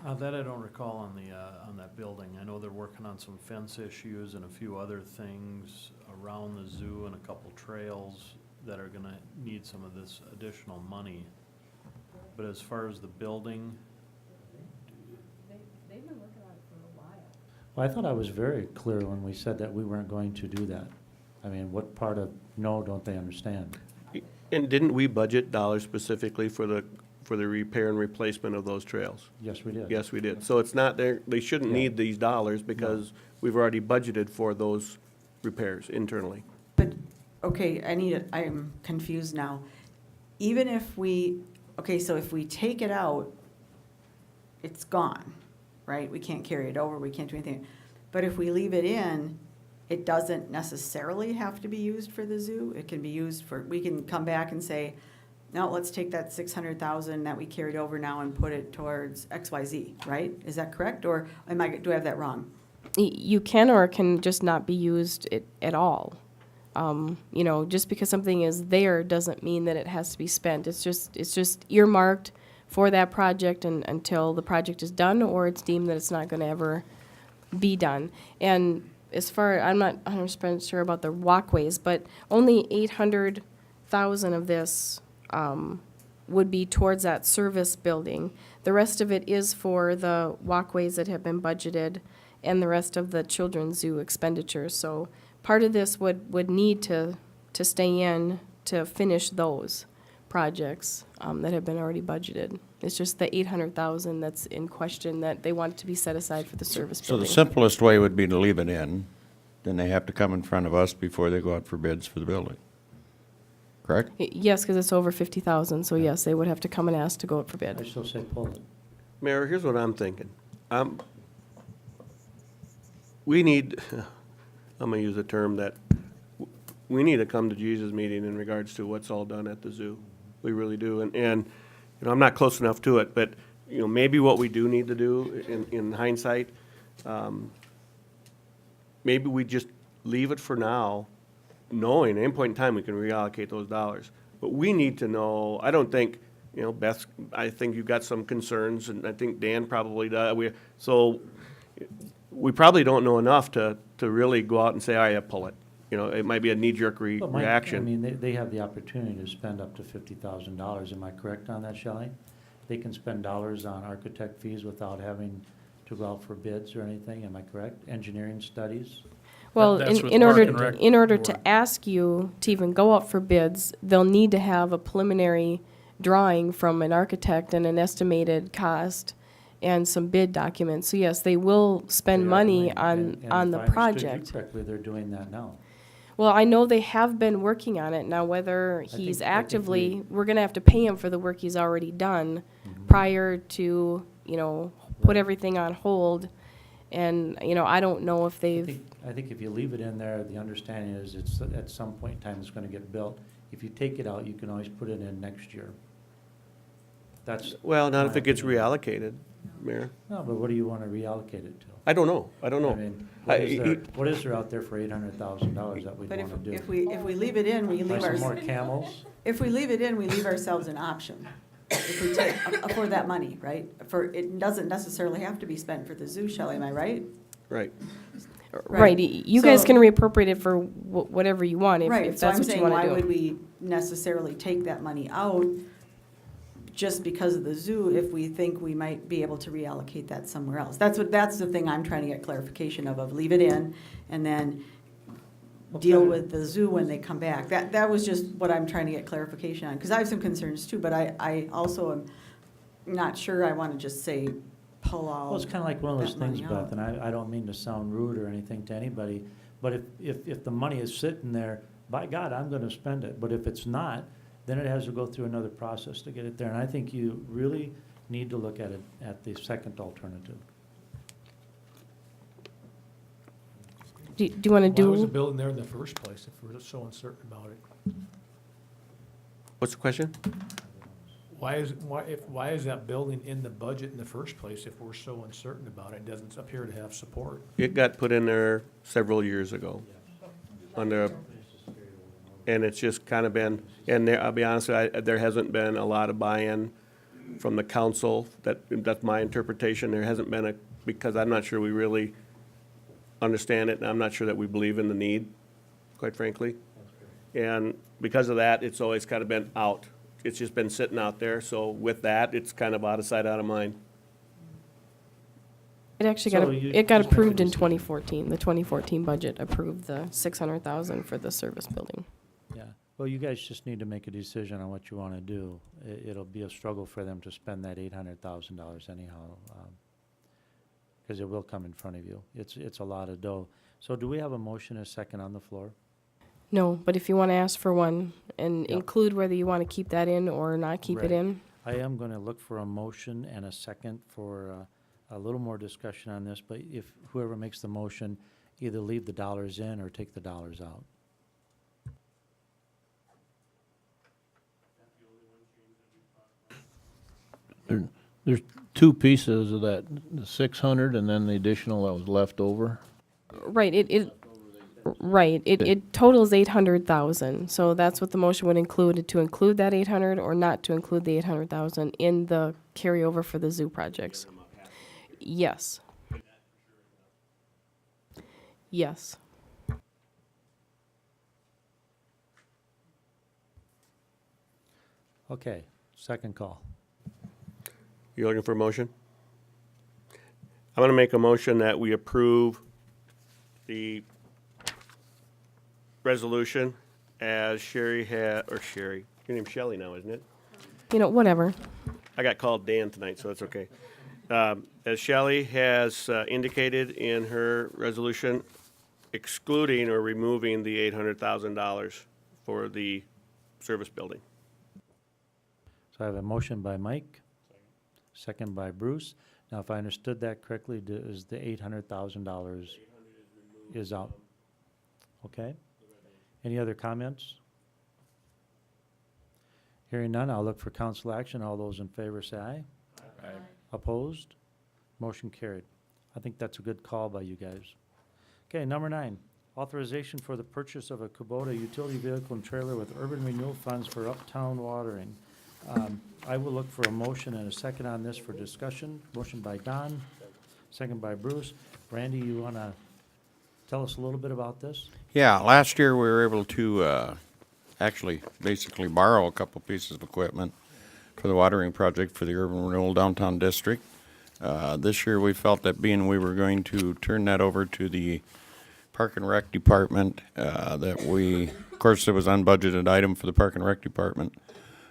That I don't recall on that building. I know they're working on some fence issues and a few other things around the zoo and a couple trails that are gonna need some of this additional money. But as far as the building, Well, I thought I was very clear when we said that we weren't going to do that. I mean, what part of no don't they understand? And didn't we budget dollars specifically for the repair and replacement of those trails? Yes, we did. Yes, we did. So it's not there, they shouldn't Yeah. need these dollars because we've already budgeted for those repairs internally. But, okay, I'm confused now. Even if we, okay, so if we take it out, it's gone, right? We can't carry it over, we can't do anything. But if we leave it in, it doesn't necessarily have to be used for the zoo. It can be used for, we can come back and say, no, let's take that 600,000 that we carried over now and put it towards XYZ, right? Is that correct? Or do I have that wrong? You can or it can just not be used at all. You know, just because something is there doesn't mean that it has to be spent. It's just earmarked for that project and until the project is done or it's deemed that it's not gonna ever be done. And as far, I'm not 100% sure about the walkways, but only 800,000 of this, would be towards that service building. The rest of it is for the walkways that have been budgeted and the rest of the children's zoo expenditures. So part of this would need to stay in to finish those projects, that have been already budgeted. It's just the 800,000 that's in question that they want to be set aside for the service So the building. simplest way would be to leave it in, then they have to come in front of us before they go out for bids for the building. Correct? Yes, because it's over 50,000, so yes, they would have to come and ask to go out for I bid. still say pull it. Mayor, here's what I'm thinking. We need, I'm gonna use a term that, we need to come to Jesus meeting in regards to what's all done at the zoo. We really do. And, you know, I'm not close enough to it, but, you know, maybe what we do need to do in hindsight, maybe we just leave it for now, knowing at any point in time we can reallocate those dollars. But we need to know, I don't think, you know, Beth, I think you've got some concerns, and I think Dan probably does. So we probably don't know enough to really go out and say, all right, pull it. You know, it might be a knee-jerk But Mike, reaction. I mean, they have the opportunity to spend up to $50,000. Am I correct on that, Shelley? They can spend dollars on architect fees without having to go out for bids or anything. Am I correct? Engineering studies? Well, That's with in Park order, and Rec in order Board. to ask you to even go out for bids, they'll need to have a preliminary drawing from an architect and an estimated cost and some bid documents. So yes, they will spend They are money doing- and on if the I understood you project. correctly, they're doing that now. Well, I know they have been working on it. Now, whether he's think we- actively, we're gonna have to pay him for the work he's already done prior to, you know, put Right. everything on hold. And, you know, I don't know if they've, I think if you leave it in there, the understanding is it's, at some point in time, it's gonna get built. If you take it out, you can always put it in next year. That's, Well, not if my it gets opinion. reallocated, Mayor. no, but what do you wanna reallocate it to? I don't know. I don't I know. mean, I- what is there out there for $800,000 that we'd But wanna do? if we leave it in, we Buy leave some more our, camels? if we leave it in, we leave ourselves an option. If we take, for that money, right? It doesn't necessarily have to be spent for the zoo, Shelley, am I right? Right. right, you guys So- can reappropriate it for whatever you want, if Right, so that's I'm what you saying, wanna why do. would we necessarily take that money out just because of the zoo if we think we might be able to reallocate that somewhere else? That's the thing I'm trying to get clarification of leave it in and then deal Okay. with the zoo when they come back. That was just what I'm trying to get clarification on, because I have some concerns too, but I also am not sure I want to just say pull all. Well, it's kinda like one of those that money things, Beth, out. and I don't mean to sound rude or anything to anybody, but if the money is sitting there, by God, I'm gonna spend it, but if it's not, then it has to go through another process to get it there, and I think you really need to look at it at the second alternative. Do you wanna Why was the do, building there in the first place if we're so uncertain about it? What's the question? Why is that building in the budget in the first place if we're so uncertain about it? It doesn't appear to have support. It got put in there several years ago. Under, and it's just kind of been, and there, I'll be honest, there hasn't been a lot of buy-in from the council. That's my interpretation. There hasn't been a, because I'm not sure we really understand it, and I'm not sure that we believe in the need, quite frankly. And because of that, it's always kind of been out. It's just been sitting out there. So with that, it's kind of out of sight, out of mind. It actually So got, you it got just make a approved in decision. 2014. The 2014 budget approved the 600,000 for the service building. Yeah, well, you guys just need to make a decision on what you want to do. It'll be a struggle for them to spend that $800,000 anyhow, because it will come in front of you. It's a lot of dough. So do we have a motion and a second on the floor? No, but if you want to ask for one and Yep. include whether you want to keep that in or not keep Right. it in. I am going to look for a motion and a second for a little more discussion on this, but if whoever makes the motion, either leave the dollars in or take the dollars out. There's two pieces of that, the 600 and then the additional that was left over. Right, it totals 800,000. So that's what the motion would include, to include that 800 or not to include the 800,000 in the carryover for the zoo projects. Yes. Yes. Okay, second call. You looking for a motion? I'm gonna make a motion that we approve the resolution as Sherry or Sherry, your name's Shelley now, isn't it? You know, whatever. I got called Dan tonight, so that's okay. As Shelley has indicated in her resolution, excluding or removing the $800,000 for the service building. So I have a motion by Mike, second by Bruce. Now, if I understood that correctly, is the $800,000 is out? Okay. Any other comments? Hearing none, I'll look for council action. All those in favor say aye. Aye. Opposed? Motion carried. I think that's a good call by you guys. Okay, number 9, authorization for the purchase of a Kubota utility vehicle and trailer with urban renewal funds for uptown watering. I will look for a motion and a second on this for discussion. Motion by Don, second by Bruce. Randy, you want to tell us a little bit about this? Yeah, last year we were able to actually basically borrow a couple pieces of equipment for the watering project for the urban renewal downtown district. This year we felt that being we were going to turn that over to the Park and Rec Department, that we, of course, it was unbudgeted item for the Park and Rec Department.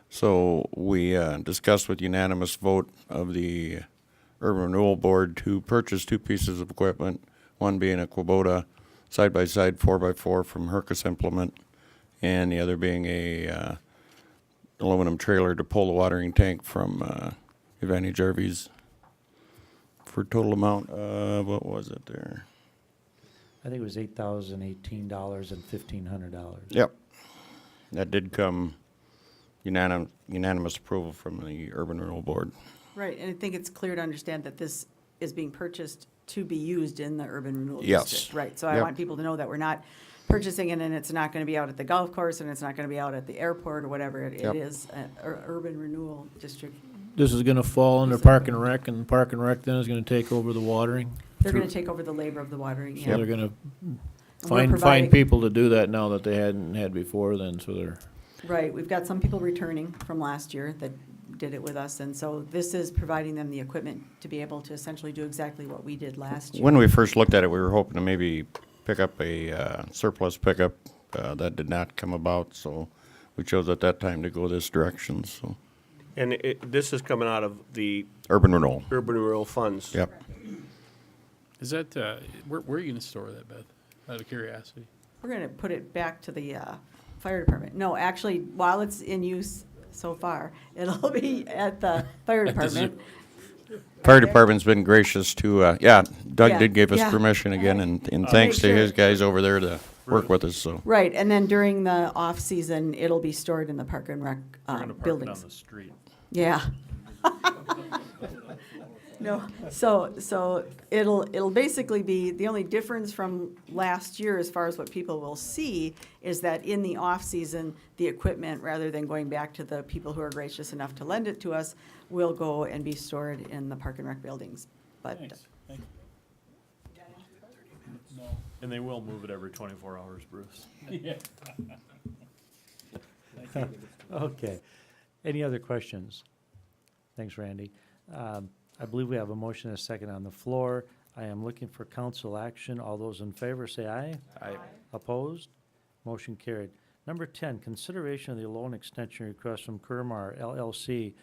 So we discussed with unanimous vote of the Urban Renewal Board to purchase 2 pieces of equipment, one being a Kubota side-by-side 4x4 from Hercus Implement, and the other being a aluminum trailer to pull the watering tank from Evany Jarvis for a total amount of, what was it there? I think it was $8,018 and $1,500. Yep. That did come unanimous approval from the Urban Renewal Board. Right, and I think it's clear to understand that this is being purchased to be used in the urban renewal Yes. district. Right, so I Yep. want people to know that we're not purchasing it and it's not gonna be out at the golf course and it's not gonna be out at the airport or whatever. It Yep. is an urban renewal district. This is gonna fall under Park and Rec, and Park and Rec then is gonna take over the watering. They're gonna take over the labor of the watering, So yeah. they're gonna We're find providing- people to do that now that they hadn't had before then, so they're. Right, we've got some people returning from last year that did it with us, and so this is providing them the equipment to be able to essentially do exactly what we did last year. When we first looked at it, we were hoping to maybe pick up a surplus pickup. That did not come about, so we chose at that time to go this direction, so. And this is coming out of the Urban renewal. urban renewal funds. Yep. Is that, where are you gonna store that, Beth? Out of curiosity. We're gonna put it back to the fire department. No, actually, while it's in use so far, it'll be at the fire At the zoo. department. Fire department's been gracious to, yeah, Doug Yeah, did give us yeah. permission again, and Make thanks to sure- his guys over there to work with us, so. Right, and then during the off-season, it'll be stored in the Park and Rec buildings. street. Yeah. No, so it'll basically be, the only difference from last year as far as what people will see is that in the off-season, the equipment, rather than going back to the people who are gracious enough to lend it to us, will go and be stored in the Park and Rec buildings. But And they will move it every 24 hours, Bruce. Okay. Any other questions? Thanks, Randy. I believe we have a motion and a second on the floor. I am looking for council action. All those in favor say aye. Aye. Opposed? Motion carried. Number 10, consideration of the loan extension request from Kermar LLC.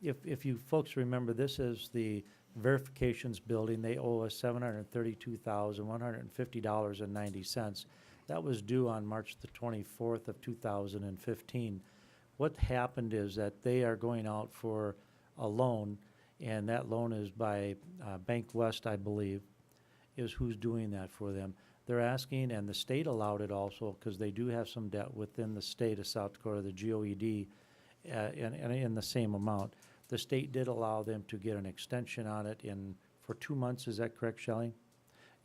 If you folks remember, this is the verifications building. They owe us $732,150.90. That was due on March the 24th of 2015. What happened is that they are going out for a loan, and that loan is by Bank West, I believe, is who's doing that for them. They're asking, and the state allowed it also, because they do have some debt within the state of South Dakota, the GOED, in the same amount. The state did allow them to get an extension on it for 2 months. Is that correct, Shelley?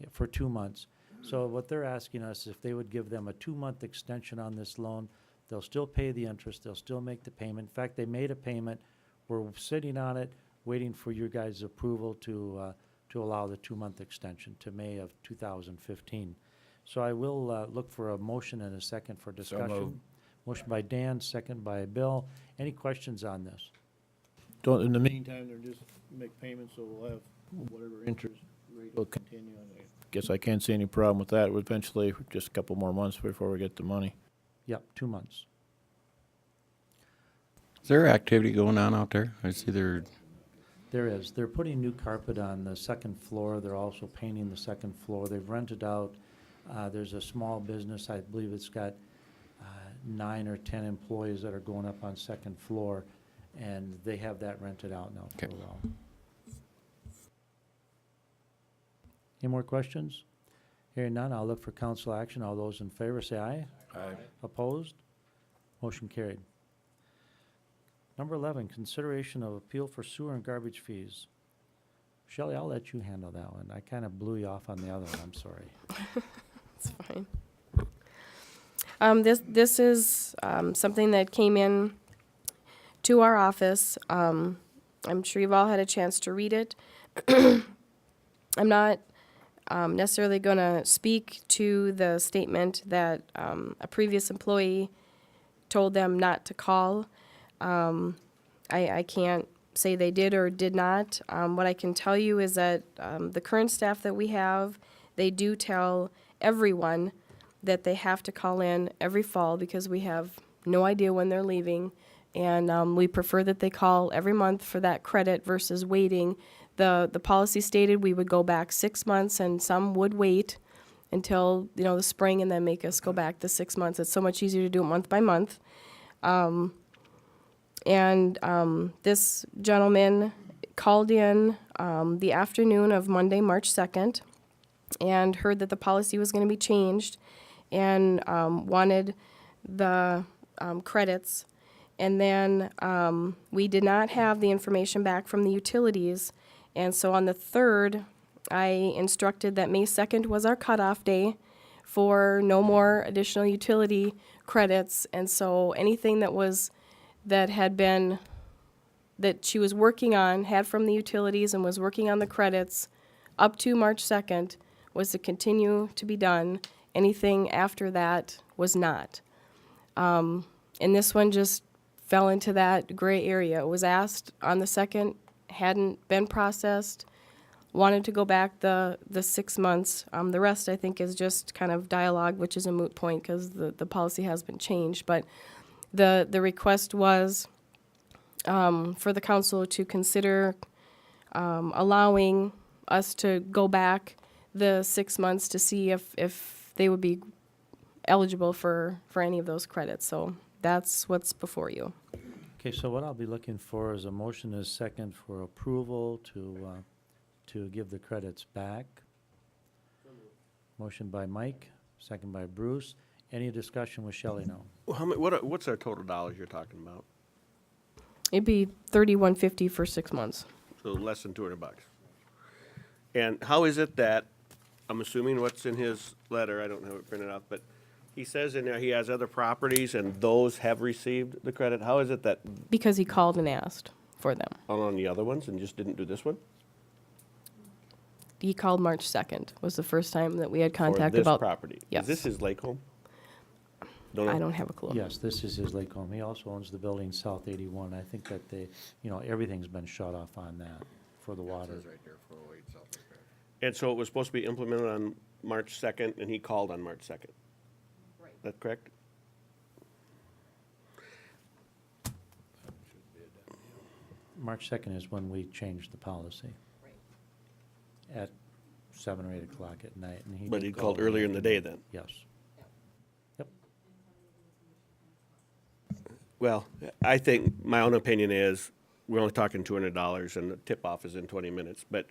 Yeah, for 2 months. So what they're asking us, if they would give them a 2-month extension on this loan, they'll still pay the interest, they'll still make the payment. In fact, they made a payment. We're sitting on it, waiting for your guys' approval to allow the 2-month extension to May of 2015. So I will look for a motion and a second for discussion. moved. Motion by Dan, second by Bill. Any questions on this? Don't, in the meantime, they're just make payments, so we'll have whatever interest rate will continue. I guess I can't see any problem with that. Eventually, just a couple more months before we get the money. Yep, 2 months. Is there activity going on out there? I see there. There is. They're putting new carpet on the second floor. They're also painting the second floor. They've rented out, there's a small business, I believe it's got 9 or 10 employees that are going up on second floor, and they have that rented out now for a Okay. while. Any more questions? Hearing none, I'll look for council action. All those in favor say aye. Aye. Opposed? Motion carried. Number 11, consideration of appeal for sewer and garbage fees. Shelley, I'll let you handle that one. I kind of blew you off on the other one, I'm sorry. It's fine. This is something that came in to our office. I'm sure you've all had a chance to read it. I'm not necessarily going to speak to the statement that a previous employee told them not to call. I can't say they did or did not. What I can tell you is that the current staff that we have, they do tell everyone that they have to call in every fall because we have no idea when they're leaving. And we prefer that they call every month for that credit versus waiting. The policy stated we would go back 6 months, and some would wait until, the spring and then make us go back the 6 months. It's so much easier to do it month by month. This gentleman called in the afternoon of Monday, March 2nd, and heard that the policy was going to be changed and wanted the credits. And then we did not have the information back from the utilities. And so on the 3rd, I instructed that May 2nd was our cutoff day for no more additional utility credits. And so anything that she was working on, had from the utilities and was working on the credits up to March 2nd was to continue to be done. Anything after that was not. And this one just fell into that gray area. It was asked on the 2nd, hadn't been processed, wanted to go back the 6 months. The rest, I think, is just kind of dialogue, which is a moot point because the policy has been changed. But the request was for the council to consider allowing us to go back the 6 months to see if they would be eligible for any of those credits. So that's what's before you. Okay, so what I'll be looking for is a motion and a second for approval to give the credits back. Motion by Mike, second by Bruce. Any discussion with Shelley now? Well, what's our total dollars you're talking about? It'd be $31.50 for 6 months. so less than $200. And how is it that, I'm assuming what's in his letter, I don't have it printed out, but he says in there he has other properties and those have received the credit. How is it that Because he called and asked for them. on the other ones and just didn't do this one? He called March 2nd, was the first time that we had contact For this about. property? Yes. Is this his lake home? I don't have a clue. Yes, this is his lake home. He also owns the building South 81. I think that they, you know, everything's been shut off on that for the water. And so it was supposed to be implemented on March 2nd, and he called on March 2nd? Right. That correct? March 2nd is when we changed the policy. At 7 or 8 o'clock at night, and he. But did he call called earlier in the day then? Yes. Yep. Well, I think, my own opinion is, we're only talking $200 and the tip-off is in 20 minutes, but,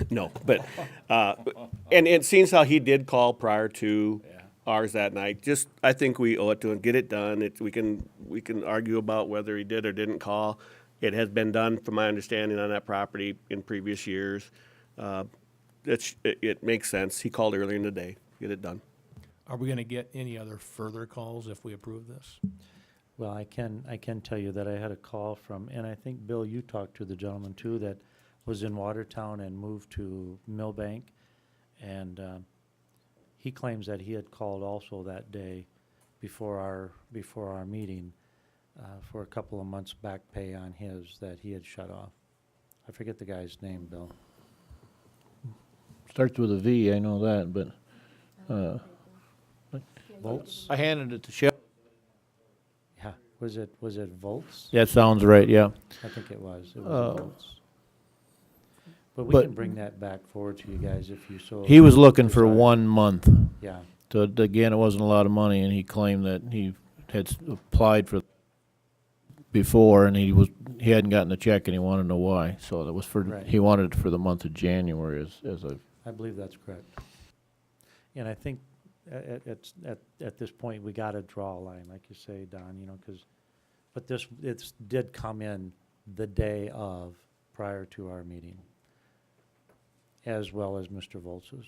no, but, and it seems how he did call prior to ours that night. Just, I think we owe it to him, get it done. We can argue about whether he did or didn't call. It has been done, from my understanding, on that property in previous years. It makes sense. He called earlier in the day, get it done. Are we gonna get any other further calls if we approve this? Well, I can tell you that I had a call from, and I think, Bill, you talked to the gentleman too, that was in Watertown and moved to Millbank. And he claims that he had called also that day before our meeting for a couple of months back pay on his that he had shut off. I forget the guy's name, Bill. Starts with a V, I know that, but, Volts? I handed it to Shep. Yeah, was it Volts? That sounds right, yeah. I think it was Uh, Volts. But we but- can bring that back forward to you guys if you so. He was looking for desire. 1 month. Yeah, So again, it wasn't a lot of money, and he claimed that he had applied for before, and he hadn't gotten the check, and he wanted to know why. So that was for, Right. he wanted it for the month of January, as I believe that's correct. And I think at this point, we gotta draw a line, like you say, Don, you know, but it did come in the day of, prior to our meeting, as well as Mr. Volz's.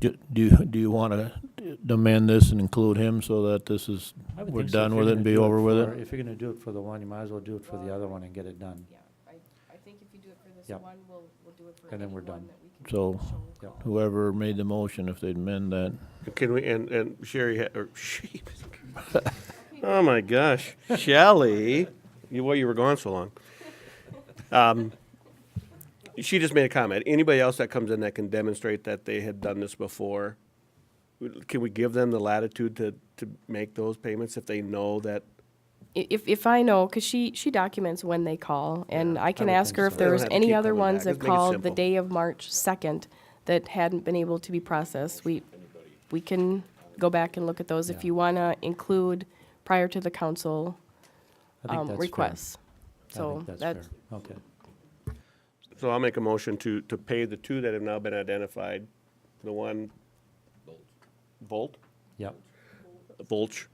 Do you want to amend this and include him so that this is, I would we're think so. done If with you're it and gonna be do over with for- it? If you're gonna do it for the one, you might as well do it for the other one and get it done. Yeah, I think if you do it for this Yep. one, we'll do it for And then we're anyone done. that we can So show. whoever made the motion, if they'd amend that. Can we, and Sherry, or she, oh my gosh, Shelley, you were gone so long. She just made a comment. Anybody else that comes in that can demonstrate that they had done this before, can we give them the latitude to make those payments if they know that? If I know, because she documents when they call, and I can would ask think her if so. They don't there's have to any keep other coming ones back. that Just make it called the simple. day of March 2nd that hadn't been able to be processed. We can go back and look at those if Yeah. you want to include prior to the council I think that's fair. requests. I So think that's that's, fair. Okay. So I'll make a motion to pay the two that have now been identified. The one. Volt? Yep. Volch,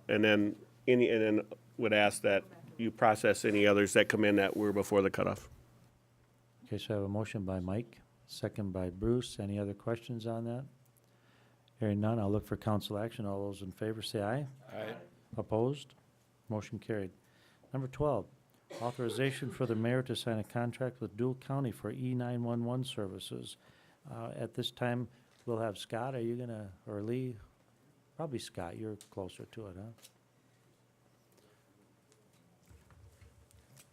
and then would ask that you process any others that come in that were before the cutoff. Okay, so I have a motion by Mike, second by Bruce. Any other questions on that? Hearing none, I'll look for council action. All those in favor say aye. Aye. Opposed? Motion carried. Number 12, authorization for the mayor to sign a contract with Dual County for E911 services. At this time, we'll have Scott. Are you gonna, or Lee? Probably Scott, you're closer to it, huh?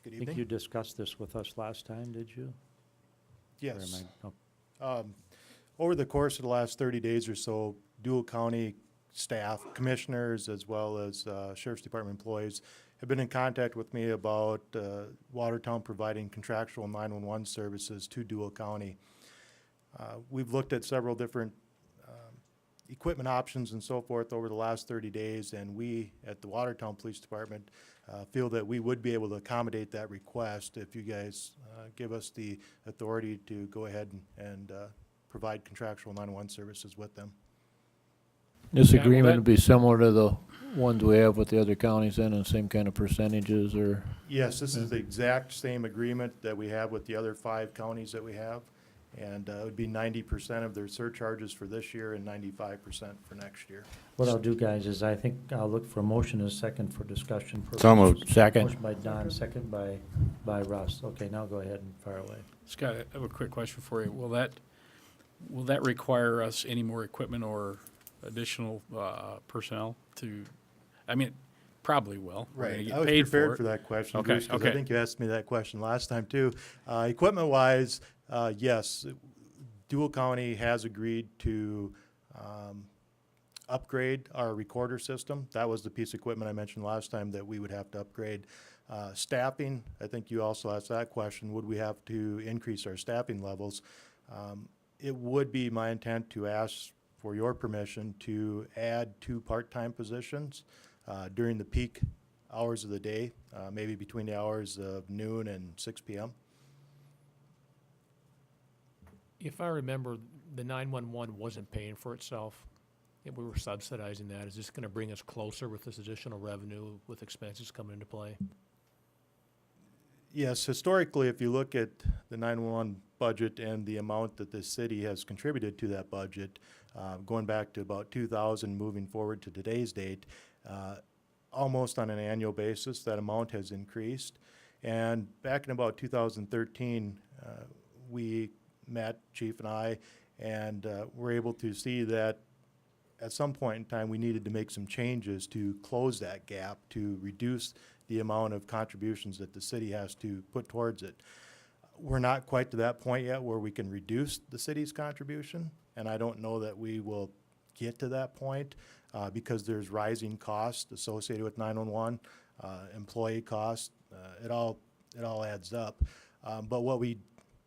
Good I think you discussed this with us last time, did you? Or am Yes. I- oh, Over the course of the last 30 days or so, Dual County staff, commissioners, as well as Sheriff's Department employees have been in contact with me about Watertown providing contractual 911 services to Dual County. We've looked at several different equipment options and so forth over the last 30 days, and we at the Watertown Police Department feel that we would be able to accommodate that request if you guys give us the authority to go ahead and provide contractual 911 services with them. This Yeah, well, agreement that- would be similar to the ones we have with the other counties then, and same kind of percentages, or? Yes, this is the exact same agreement that we have with the other 5 counties that we have. And it would be 90% of their surcharges for this year and 95% for next year. What I'll do, guys, is I think I'll look for a motion and a second for discussion. purposes. So moved. Second. Motion by Don, second by Russ. Okay, now go ahead and fire away. Scott, I have a quick question for you. Will that require us any more equipment or additional personnel to, I mean, it probably will. We're gonna Right, get I was paid prepared it. for that question, Okay, Bruce, 'cause I okay. think you asked me that question last time too. Equipment-wise, yes, Dual County has agreed to upgrade our recorder system. That was the piece of equipment I mentioned last time that we would have to upgrade. Staffing, I think you also asked that question, would we have to increase our staffing levels? It would be my intent to ask for your permission to add 2 part-time positions during the peak hours of the day, maybe between the hours of noon and 6 p.m. If I remember, the 911 wasn't paying for itself. We were subsidizing that. Is this going to bring us closer with this additional revenue with expenses coming into play? Yes, historically, if you look at the 911 budget and the amount that the city has contributed to that budget, going back to about 2000, moving forward to today's date, almost on an annual basis, that amount has increased. And back in about 2013, we met, Chief and I, and were able to see that at some point in time, we needed to make some changes to close that gap, to reduce the amount of contributions that the city has to put towards it. We're not quite to that point yet where we can reduce the city's contribution, and I don't know that we will get to that point because there's rising costs associated with 911, employee costs, it all adds up. But what we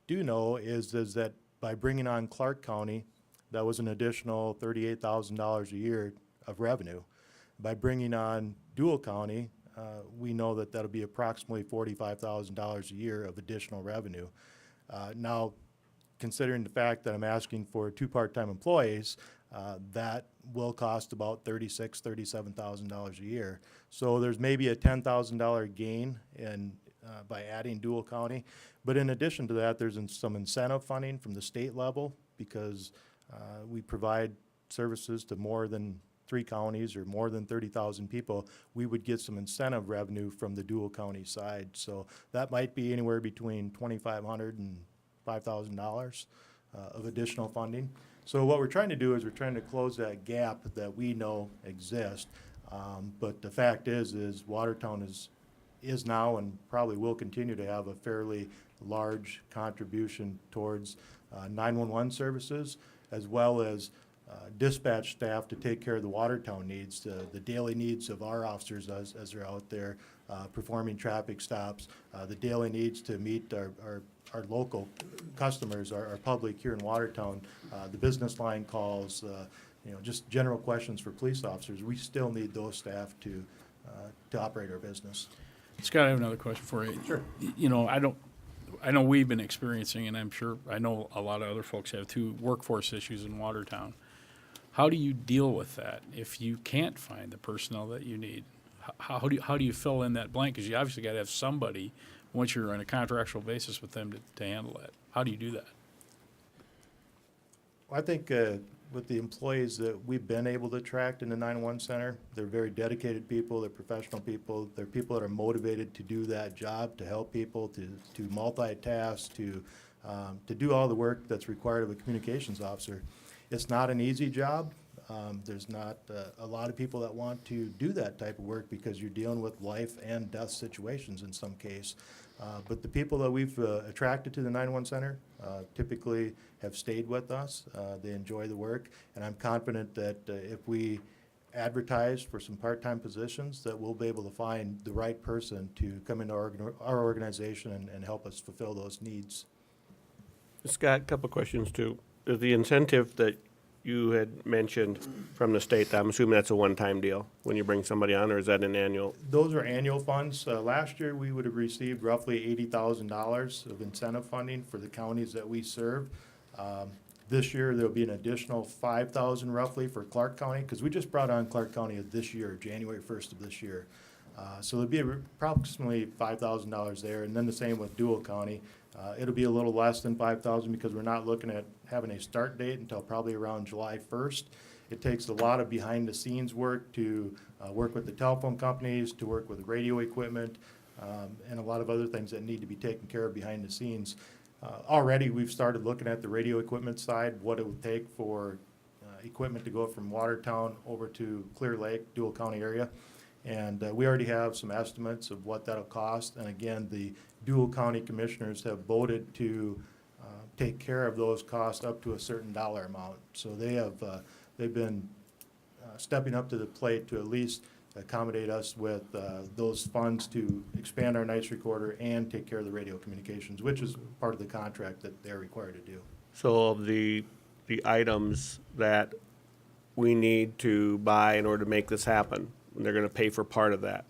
do know is that by bringing on Clark County, that was an additional $38,000 a year of revenue. By bringing on Dual County, we know that that'll be approximately $45,000 a year of additional revenue. Now, considering the fact that I'm asking for 2 part-time employees, that will cost about $36,000, $37,000 a year. So there's maybe a $10,000 gain by adding Dual County. But in addition to that, there's some incentive funding from the state level because we provide services to more than 3 counties or more than 30,000 people. We would get some incentive revenue from the Dual County side. So that might be anywhere between $2,500 and $5,000 of additional funding. So what we're trying to do is we're trying to close that gap that we know exists. But the fact is Watertown is now and probably will continue to have a fairly large contribution towards 911 services, as well as dispatch staff to take care of the Watertown needs, the daily needs of our officers as they're out there performing traffic stops, the daily needs to meet our local customers, our public here in Watertown, the business line calls, just general questions for police officers. We still need those staff to operate our business. Scott, I have another question for you. Sure. You know, I know we've been experiencing, and I'm sure, I know a lot of other folks have too, workforce issues in Watertown. How do you deal with that if you can't find the personnel that you need? How do you fill in that blank? Because you obviously got to have somebody, once you're on a contractual basis with them, to handle that. How do you do that? I think with the employees that we've been able to attract in the 911 center, they're very dedicated people, they're professional people, they're people that are motivated to do that job, to help people, to multitask, to do all the work that's required of a communications officer. It's not an easy job. There's not a lot of people that want to do that type of work because you're dealing with life and death situations in some case. But the people that we've attracted to the 911 center typically have stayed with us. They enjoy the work, and I'm confident that if we advertise for some part-time positions, that we'll be able to find the right person to come into our organization and help us fulfill those needs. Scott, a couple questions too. Is the incentive that you had mentioned from the state, I'm assuming that's a one-time deal when you bring somebody on, or is that an annual? Those are annual funds. Last year, we would have received roughly $80,000 of incentive funding for the counties that we serve. This year, there'll be an additional 5,000 roughly for Clark County, because we just brought on Clark County this year, January 1st of this year. So there'll be approximately $5,000 there, and then the same with Dual County. It'll be a little less than 5,000 because we're not looking at having a start date until probably around July 1st. It takes a lot of behind-the-scenes work to work with the telephone companies, to work with radio equipment, and a lot of other things that need to be taken care of behind the scenes. Already, we've started looking at the radio equipment side, what it would take for equipment to go from Watertown over to Clear Lake, Dual County area. And we already have some estimates of what that'll cost. And again, the Dual County Commissioners have voted to take care of those costs up to a certain dollar amount. So they've been stepping up to the plate to at least accommodate us with those funds to expand our NICE recorder and take care of the radio communications, which is part of the contract that they're required to do. So of the items that we need to buy in order to make this happen, they're gonna pay for part of that.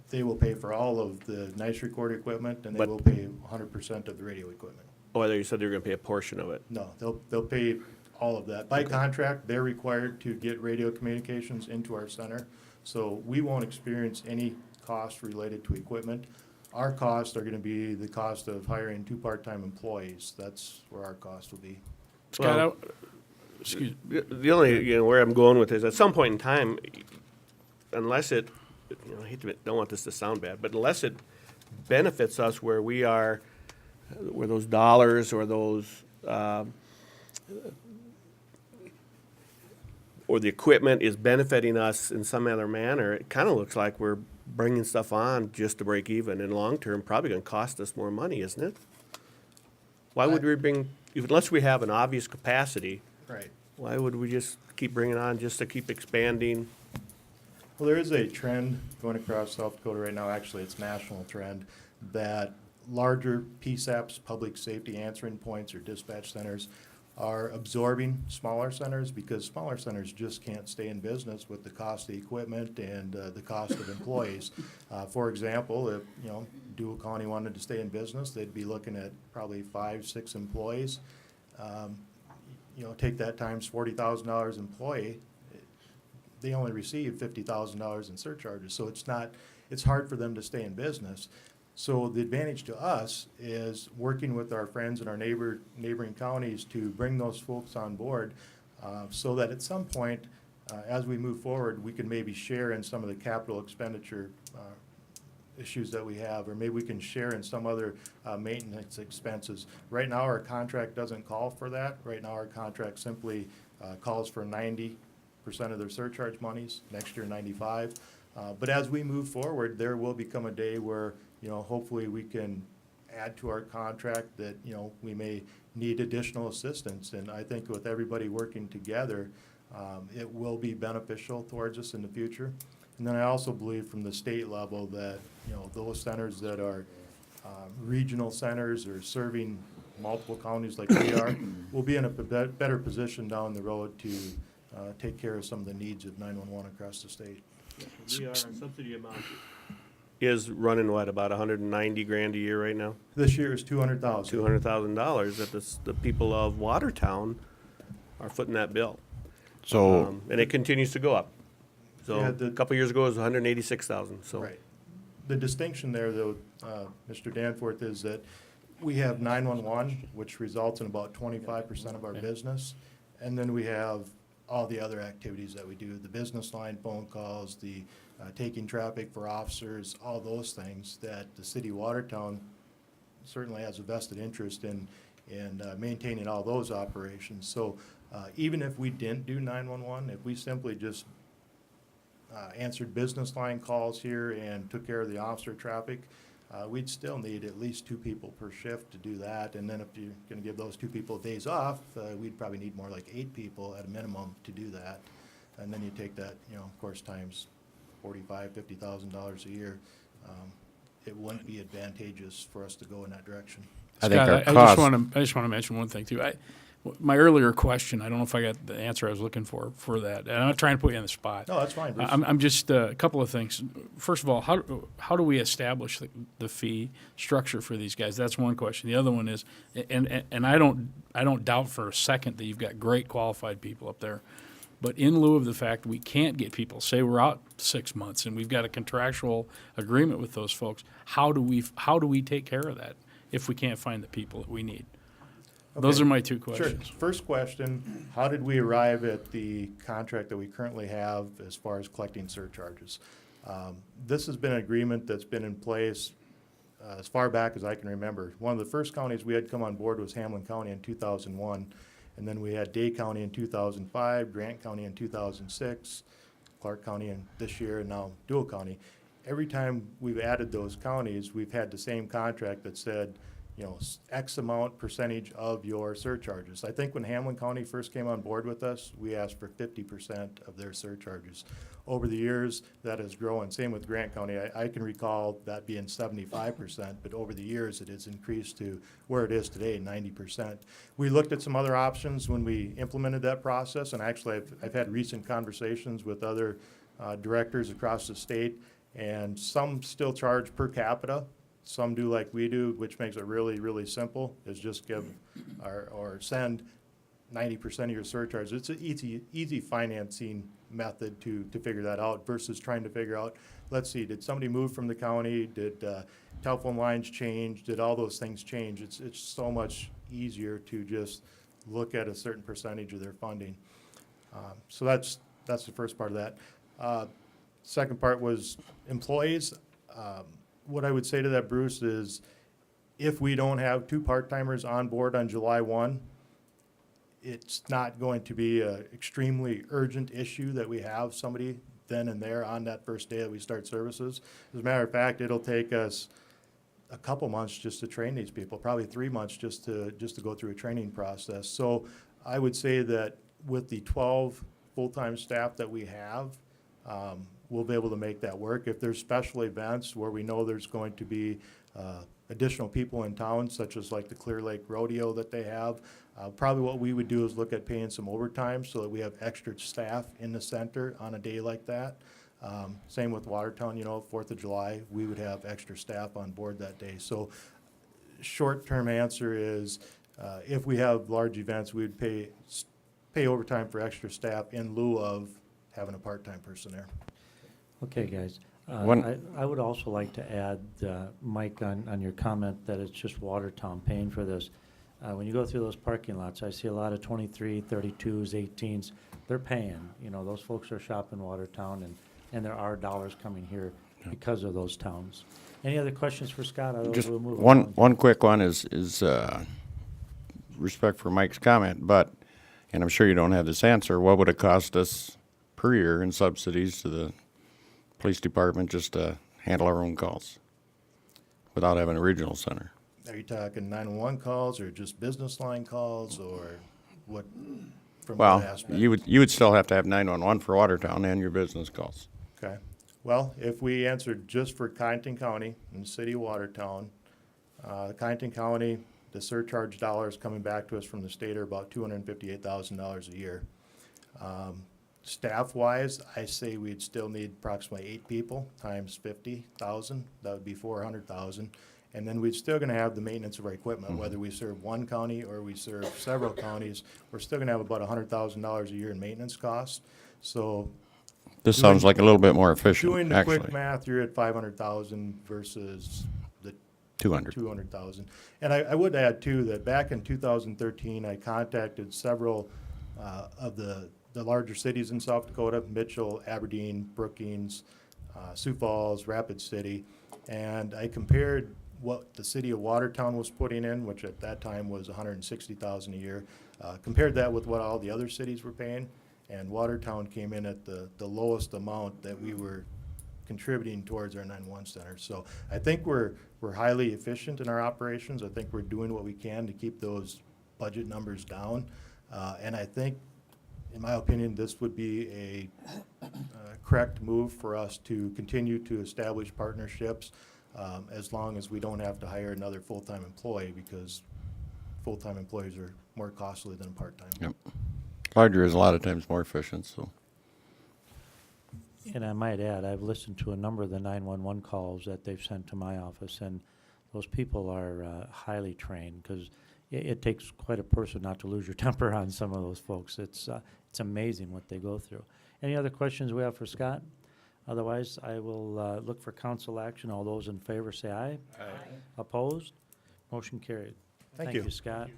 They will pay for all of the NICE recorder equipment, and they But- will pay 100% of the radio equipment. Oh, I thought you said they were gonna pay a portion of it. No, they'll pay all of that. By contract, they're required to get radio communications into our center, so we won't experience any cost related to equipment. Our costs are gonna be the cost of hiring 2 part-time employees. That's where our cost will be. Scott, excuse, The only, where I'm going with this, at some point in time, unless it, I hate to, don't want this to sound bad, but unless it benefits us where we are, where those dollars or those, or the equipment is benefiting us in some other manner, it kind of looks like we're bringing stuff on just to break even. In long term, probably gonna cost us more money, isn't it? Why would we bring, unless we have an obvious capacity, Right. why would we just keep bringing on just to keep expanding? Well, there is a trend going across South Dakota right now, actually, it's a national trend, that larger PSAPs, public safety answering points or dispatch centers, are absorbing smaller centers because smaller centers just can't stay in business with the cost of the equipment and the cost of employees. For example, if, Dual County wanted to stay in business, they'd be looking at probably 5, 6 employees. Take that times $40,000 employee, they only receive $50,000 in surcharges, so it's hard for them to stay in business. So the advantage to us is working with our friends in our neighboring counties to bring those folks on board, so that at some point, as we move forward, we can maybe share in some of the capital expenditure issues that we have, or maybe we can share in some other maintenance expenses. Right now, our contract doesn't call for that. Right now, our contract simply calls for 90% of their surcharge monies, next year 95. But as we move forward, there will become a day where, hopefully we can add to our contract that, we may need additional assistance. And I think with everybody working together, it will be beneficial towards us in the future. And then I also believe from the state level that, those centers that are regional centers or serving multiple counties like we are, will be in a better position down the road to take care of some of the needs of 911 across the state. Our subsidy amount is running what, about 190 grand a year right now? This year is $200,000. $200,000 that the people of Watertown are footing that bill. So, And it continues to go up. So Yeah, a couple years ago, it was 186,000, so. Right. The distinction there, though, Mr. Danforth, is that we have 911, which results in about 25% of our business. And then we have all the other activities that we do, the business line phone calls, the taking traffic for officers, all those things that the city of Watertown certainly has a vested interest in maintaining all those operations. So even if we didn't do 911, if we simply just answered business line calls here and took care of the officer traffic, we'd still need at least 2 people per shift to do that. And then if you're gonna give those 2 people days off, we'd probably need more like 8 people at a minimum to do that. And then you take that, of course, times $45,000, $50,000 a year. It wouldn't be advantageous for us to go in that direction. I think Scott, our I just cost- want to mention one thing too. My earlier question, I don't know if I got the answer I was looking for that. And I'm not trying to put you on the spot. No, that's fine, Bruce. I'm just, a couple of things. First of all, how do we establish the fee structure for these guys? That's one question. The other one is, and I don't doubt for a second that you've got great qualified people up there. But in lieu of the fact we can't get people, say we're out 6 months and we've got a contractual agreement with those folks, how do we take care of that if we can't find the people that we need? Those Okay. are my two Sure. questions. First question, how did we arrive at the contract that we currently have as far as collecting surcharges? This has been an agreement that's been in place as far back as I can remember. One of the first counties we had come on board was Hamlin County in 2001, and then we had Day County in 2005, Grant County in 2006, Clark County in this year, and now Dual County. Every time we've added those counties, we've had the same contract that said, you know, X amount percentage of your surcharges. I think when Hamlin County first came on board with us, we asked for 50% of their surcharges. Over the years, that has grown. Same with Grant County. I can recall that being 75%, but over the years, it has increased to where it is today, 90%. We looked at some other options when we implemented that process, and actually, I've had recent conversations with other directors across the state, and some still charge per capita. Some do like we do, which makes it really, really simple, is just give or send 90% of your surcharge. It's an easy financing method to figure that out versus trying to figure out, let's see, did somebody move from the county? Did telephone lines change? Did all those things change? It's so much easier to just look at a certain percentage of their funding. So that's the first part of that. Second part was employees. What I would say to that, Bruce, is if we don't have 2 part-timers on board on July 1, it's not going to be an extremely urgent issue that we have somebody then and there on that first day that we start services. As a matter of fact, it'll take us a couple months just to train these people, probably 3 months just to go through a training process. So I would say that with the 12 full-time staff that we have, we'll be able to make that work. If there's special events where we know there's going to be additional people in town, such as like the Clear Lake Rodeo that they have, probably what we would do is look at paying some overtime so that we have extra staff in the center on a day like that. Same with Watertown, 4th of July, we would have extra staff on board that day. So short-term answer is if we have large events, we would pay overtime for extra staff in lieu of having a part-time person there. Okay, guys. One- I would also like to add, Mike, on your comment that it's just Watertown paying for this. When you go through those parking lots, I see a lot of 23, 32s, 18s. They're paying. Those folks are shopping Watertown, and there are dollars coming here because of those towns. Any other questions for Scott? Otherwise, Just we'll move one along. quick one is respect for Mike's comment, but, and I'm sure you don't have this answer, what would it cost us per year in subsidies to the police department just to handle our own calls without having a regional center? Are you talking 911 calls or just business line calls or what? From what Well, aspect? you would still have to have 911 for Watertown and your business calls. Okay. Well, if we answered just for Kyneton County and the city of Watertown, Kyneton County, the surcharge dollars coming back to us from the state are about $258,000 a year. Staff-wise, I say we'd still need approximately 8 people times 50,000. That would be 400,000. And then we're still gonna have the maintenance of our equipment, whether we serve one county or we serve several counties. We're still gonna have about $100,000 a year in maintenance costs. So This sounds like a little bit more doing efficient, the quick actually. math, you're at 500,000 versus the 200. 200,000. And I would add too, that back in 2013, I contacted several of the larger cities in South Dakota, Mitchell, Aberdeen, Brookings, Sioux Falls, Rapid City, and I compared what the city of Watertown was putting in, which at that time was $160,000 a year, compared that with what all the other cities were paying, and Watertown came in at the lowest amount that we were contributing towards our 911 center. So I think we're highly efficient in our operations. I think we're doing what we can to keep those budget numbers down. And I think, in my opinion, this would be a correct move for us to continue to establish partnerships as long as we don't have to hire another full-time employee, because full-time employees are more costly than part-time. Yep. Larger is a lot of times more efficient, so. And I might add, I've listened to a number of the 911 calls that they've sent to my office, and those people are highly trained, because it takes quite a person not to lose your temper on some of those folks. It's amazing what they go through. Any other questions we have for Scott? Otherwise, I will look for council action. All those in favor say aye. Aye. Opposed? Motion carried. Thank Thank you. you, Scott.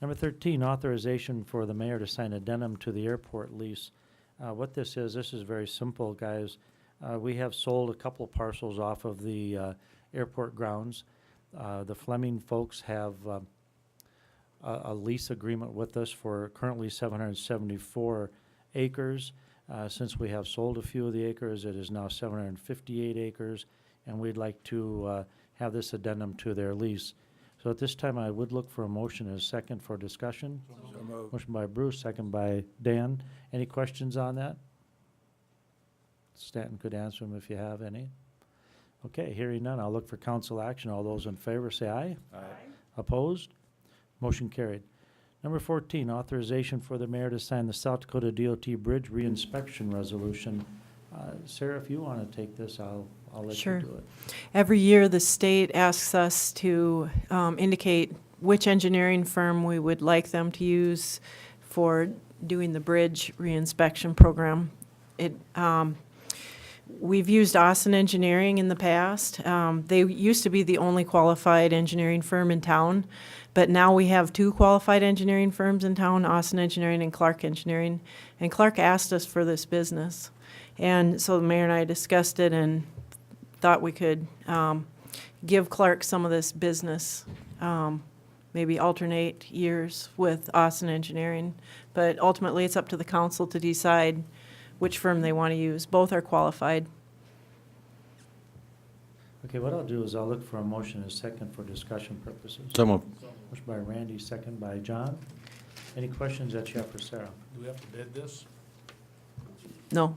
Number 13, authorization for the mayor to sign addendum to the airport lease. What this is very simple, guys. We have sold a couple of parcels off of the airport grounds. The Fleming folks have a lease agreement with us for currently 774 acres. Since we have sold a few of the acres, it is now 758 acres, and we'd like to have this addendum to their lease. So at this time, I would look for a motion and a second for discussion. Motion by Bruce, second by Dan. Any questions on that? Stanton could answer them if you have any. Okay, hearing none, I'll look for council action. All those in favor say aye. Aye. Opposed? Motion carried. Number 14, authorization for the mayor to sign the South Dakota DOT Bridge reinspection resolution. Sarah, if you want to take this, I'll let Sure. you do it. Every year, the state asks us to indicate which engineering firm we would like them to use for doing the bridge reinspection program. We've used Austin Engineering in the past. They used to be the only qualified engineering firm in town, but now we have two qualified engineering firms in town, Austin Engineering and Clark Engineering. And Clark asked us for this business. And so the mayor and I discussed it and thought we could give Clark some of this business, maybe alternate years with Austin Engineering. But ultimately, it's up to the council to decide which firm they want to use. Both are qualified. Okay, what I'll do is I'll look for a motion and a second for discussion purposes. So moved. Motion by Randy, second by John. Any questions that you have for Sarah? Do we have to bid this? No.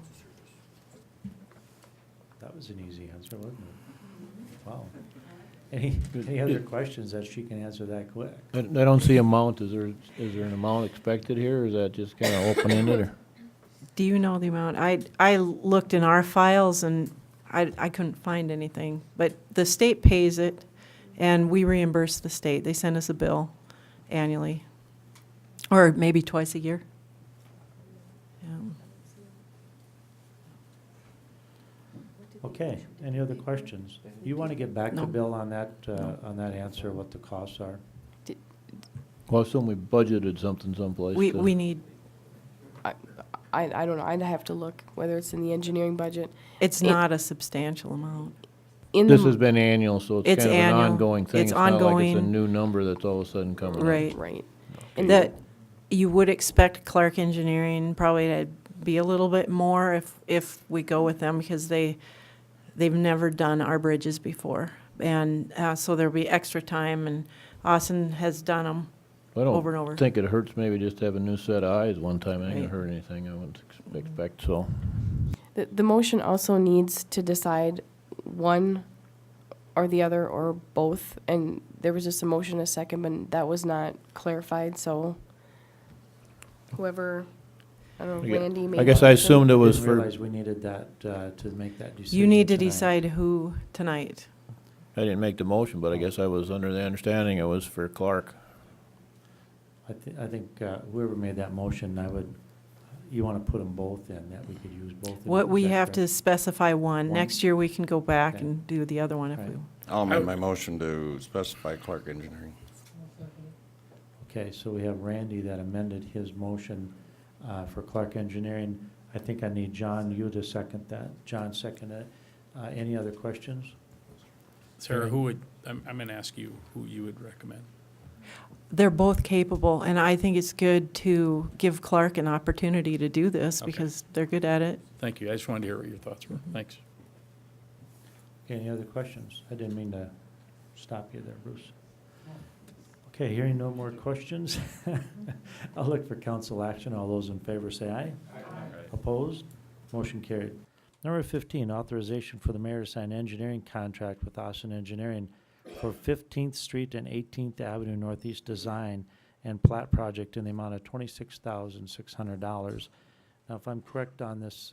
That was an easy answer, wasn't it? Wow. Any other questions that she can answer that quick? I don't see amount. Is there an amount expected here, or is that just kind of open-ended, or? Do you know the amount? I looked in our files and I couldn't find anything. But the state pays it and we reimburse the state. They send us a bill annually, or maybe twice a year. Yeah. Okay, any other questions? You want to get back to No. Bill on that answer, what the costs are? Well, I assume we budgeted something someplace. We to- need, I don't know, I'd have to look whether it's in the engineering budget. it's It- not a substantial amount. In This the- has been annual, so it's It's kind of an annual. ongoing thing. It's not like it's a ongoing. new number that's all of a sudden coming up. Right. Right. And That, you would expect Clark Engineering probably to be a little bit more if we go with them, because they've never done our bridges before. And so there'll be extra time, and Austin has done them. I Over and over. don't think it hurts maybe just to have a new set of eyes one time. It ain't gonna Right. hurt anything, I wouldn't expect so. the motion also needs to decide one or the other or both. And there was just a motion, a second, but that was not clarified, so whoever, I don't know, I gue- Randy made. I guess the I motion. assumed it was Didn't for, realize we needed that to make that decision. You need to tonight. decide who tonight. I didn't make the motion, but I guess I was under the understanding it was for Clark. I think whoever made that motion, you want to put them both in, that we could use both of them. What, we Is that have to correct? specify one. One. Next year, we can go back Okay. and do the other one if we. Right. I'll amend my motion to specify Clark Engineering. Okay, so we have Randy that amended his motion for Clark Engineering. I think I need John, you to second that. John seconded it. Any other questions? Sarah, I'm going to ask you who you would recommend. They're both capable, and I think it's good to give Clark an opportunity to do this Okay. because they're good at it. Thank you. I just wanted to hear what your thoughts were. Thanks. Okay, any other questions? I didn't mean to stop you there, Bruce. Okay, hearing no more questions, I'll look for council action. All those in favor say aye. Opposed? Motion carried. Number 15, authorization for the mayor to sign engineering contract with Austin Engineering for 15th Street and 18th Avenue Northeast design and plat project in the amount of $26,600. Now, if I'm correct on this,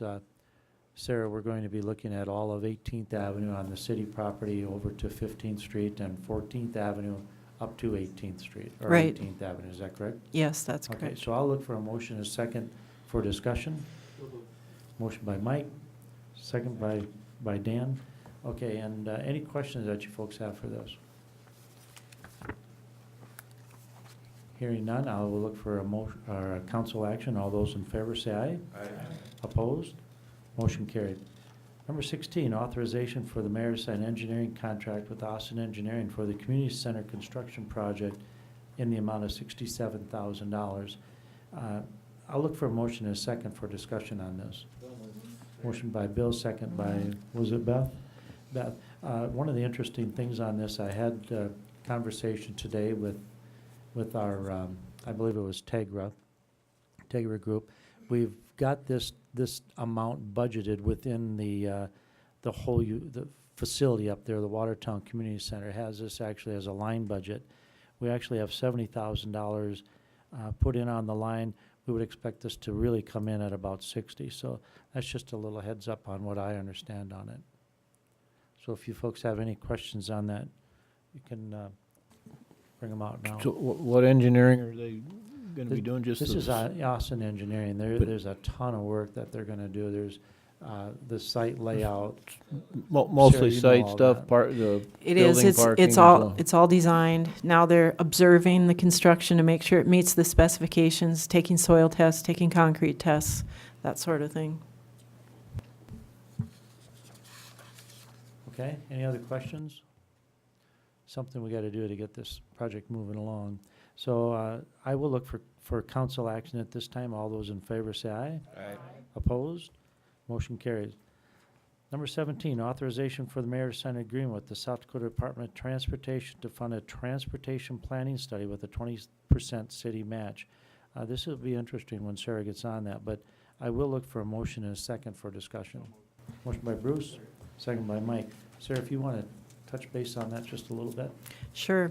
Sarah, we're going to be looking at all of 18th Avenue on the city property over to 15th Street and 14th Avenue up to 18th Street, or Right. 18th Avenue, is that correct? Yes, that's Okay, correct. so I'll look for a motion, a second for discussion. Motion by Mike, second by Dan. Okay, and any questions that you folks have for those? Hearing none, I will look for a motion, or a council action. All those in favor say aye. Aye. Opposed? Motion carried. Number 16, authorization for the mayor to sign engineering contract with Austin Engineering for the community center construction project in the amount of $67,000. I'll look for a motion and a second for discussion on this. Motion by Bill, second by, was it Beth? Beth. One of the interesting things on this, I had a conversation today with our, I believe it was Tegra Group. We've got this amount budgeted within the whole, the facility up there, the Watertown Community Center has this actually as a line budget. We actually have $70,000 put in on the line. We would expect this to really come in at about 60. So that's just a little heads up on what I understand on it. So if you folks have any questions on that, you can bring them out now. So what engineering are they gonna be doing? Just This the is Austin Engineering. But- There's a ton of work that they're gonna do. There's the site layout. mostly Sarah, you know site all stuff, that. part, the It is, building parking as well? it's all designed. Now they're observing the construction to make sure it meets the specifications, taking soil tests, taking concrete tests, that sort of thing. Okay, any other questions? Something we gotta do to get this project moving along. So I will look for council action at this time. All those in favor say aye. Aye. Opposed? Motion carries. Number 17, authorization for the mayor to sign an agreement with the South Dakota Department of Transportation to fund a transportation planning study with a 20% city match. This will be interesting when Sarah gets on that, but I will look for a motion and a second for discussion. Motion by Bruce, second by Mike. Sarah, if you want to touch base on that just a little bit. Sure.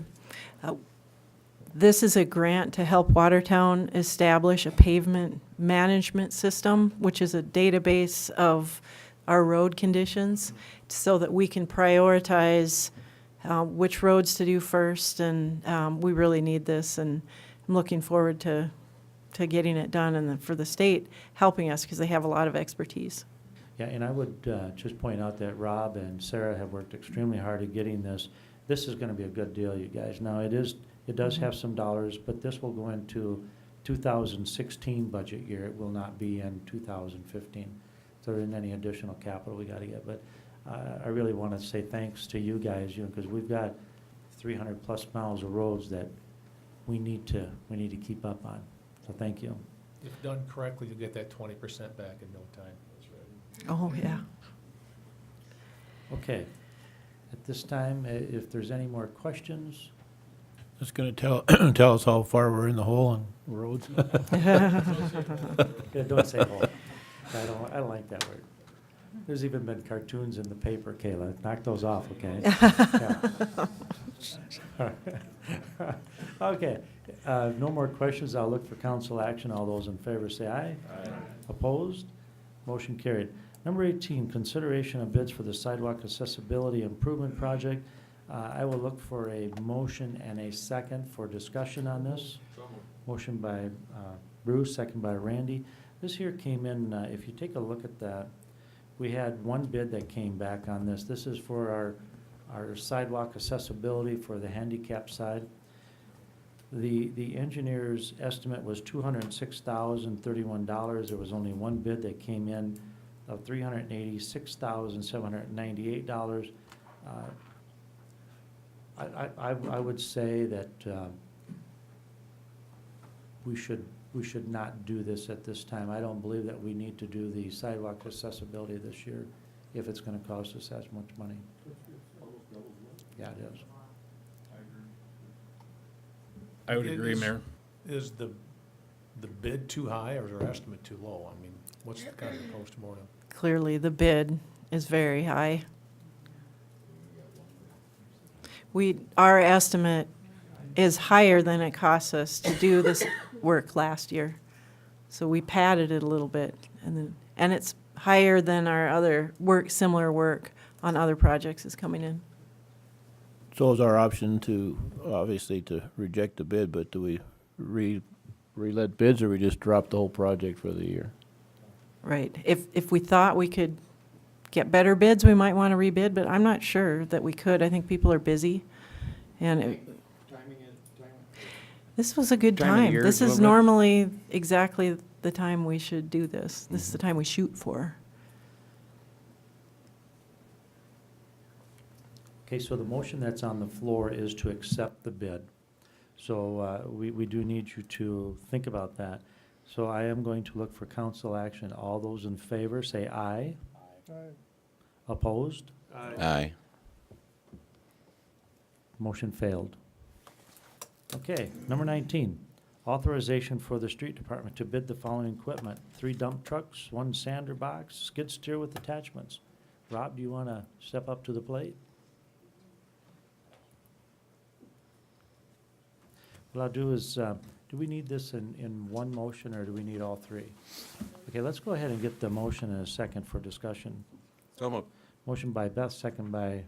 This is a grant to help Watertown establish a pavement management system, which is a database of our road conditions, so that we can prioritize which roads to do first, and we really need this, and I'm looking forward to getting it done, and then for the state helping us, because they have a lot of expertise. Yeah, and I would just point out that Rob and Sarah have worked extremely hard at getting this. This is going to be a good deal, you guys. Now, it does have some dollars, but this will go into 2016 budget year. It will not be in 2015. So there isn't any additional capital we got to get. But I really want to say thanks to you guys, because we've got 300 plus miles of roads that we need to keep up on. So thank you. If done correctly, you'll get that 20% back in no time. Oh, yeah. Okay. At this time, if there's any more questions, It's gonna tell us how far we're in the hole on roads. yeah, don't say hole. I don't like that word. There's even been cartoons in the paper, Kayla. Knock those off, okay? Yeah. Okay, no more questions. I'll look for council action. All those in favor say aye. Aye. Opposed? Motion carried. Number 18, consideration of bids for the sidewalk accessibility improvement project. I will look for a motion and a second for discussion on this. Motion by Bruce, second by Randy. This here came in, if you take a look at that, we had one bid that came back on this. This is for our sidewalk accessibility for the handicap side. The engineer's estimate was $206,031. There was only one bid that came in of $386,798. I would say that we should not do this at this time. I don't believe that we need to do the sidewalk accessibility this year if it's gonna cost us as much money. Yeah, it is. I would agree, Mayor. Is the bid too high or is our estimate too low? I mean, what's the kind of postmortem? Clearly, the bid is very high. Our estimate is higher than it cost us to do this work last year. So we padded it a little bit, and it's higher than our other similar work on other projects is coming in. So is our option to, obviously, to reject the bid, but do we re-let bids, or we just drop the whole project for the year? Right. If we thought we could get better bids, we might want to rebid, but I'm not sure that we could. I think people are busy. And this was a good Time of time. year This is a is little bit- normally exactly the time we should do this. This is the time we shoot for. Okay, so the motion that's on the floor is to accept the bid. So we do need you to think about that. So I am going to look for council action. All those in favor, say aye. Opposed? Aye. Motion failed. Okay, number 19, authorization for the street department to bid the following equipment: 3 dump trucks, 1 sander box, skid steer with attachments. Rob, do you want to step up to the plate? What I'll do is, do we need this in one motion, or do we need all 3? Okay, let's go ahead and get the motion in a second for discussion. So moved. Motion by Beth, second by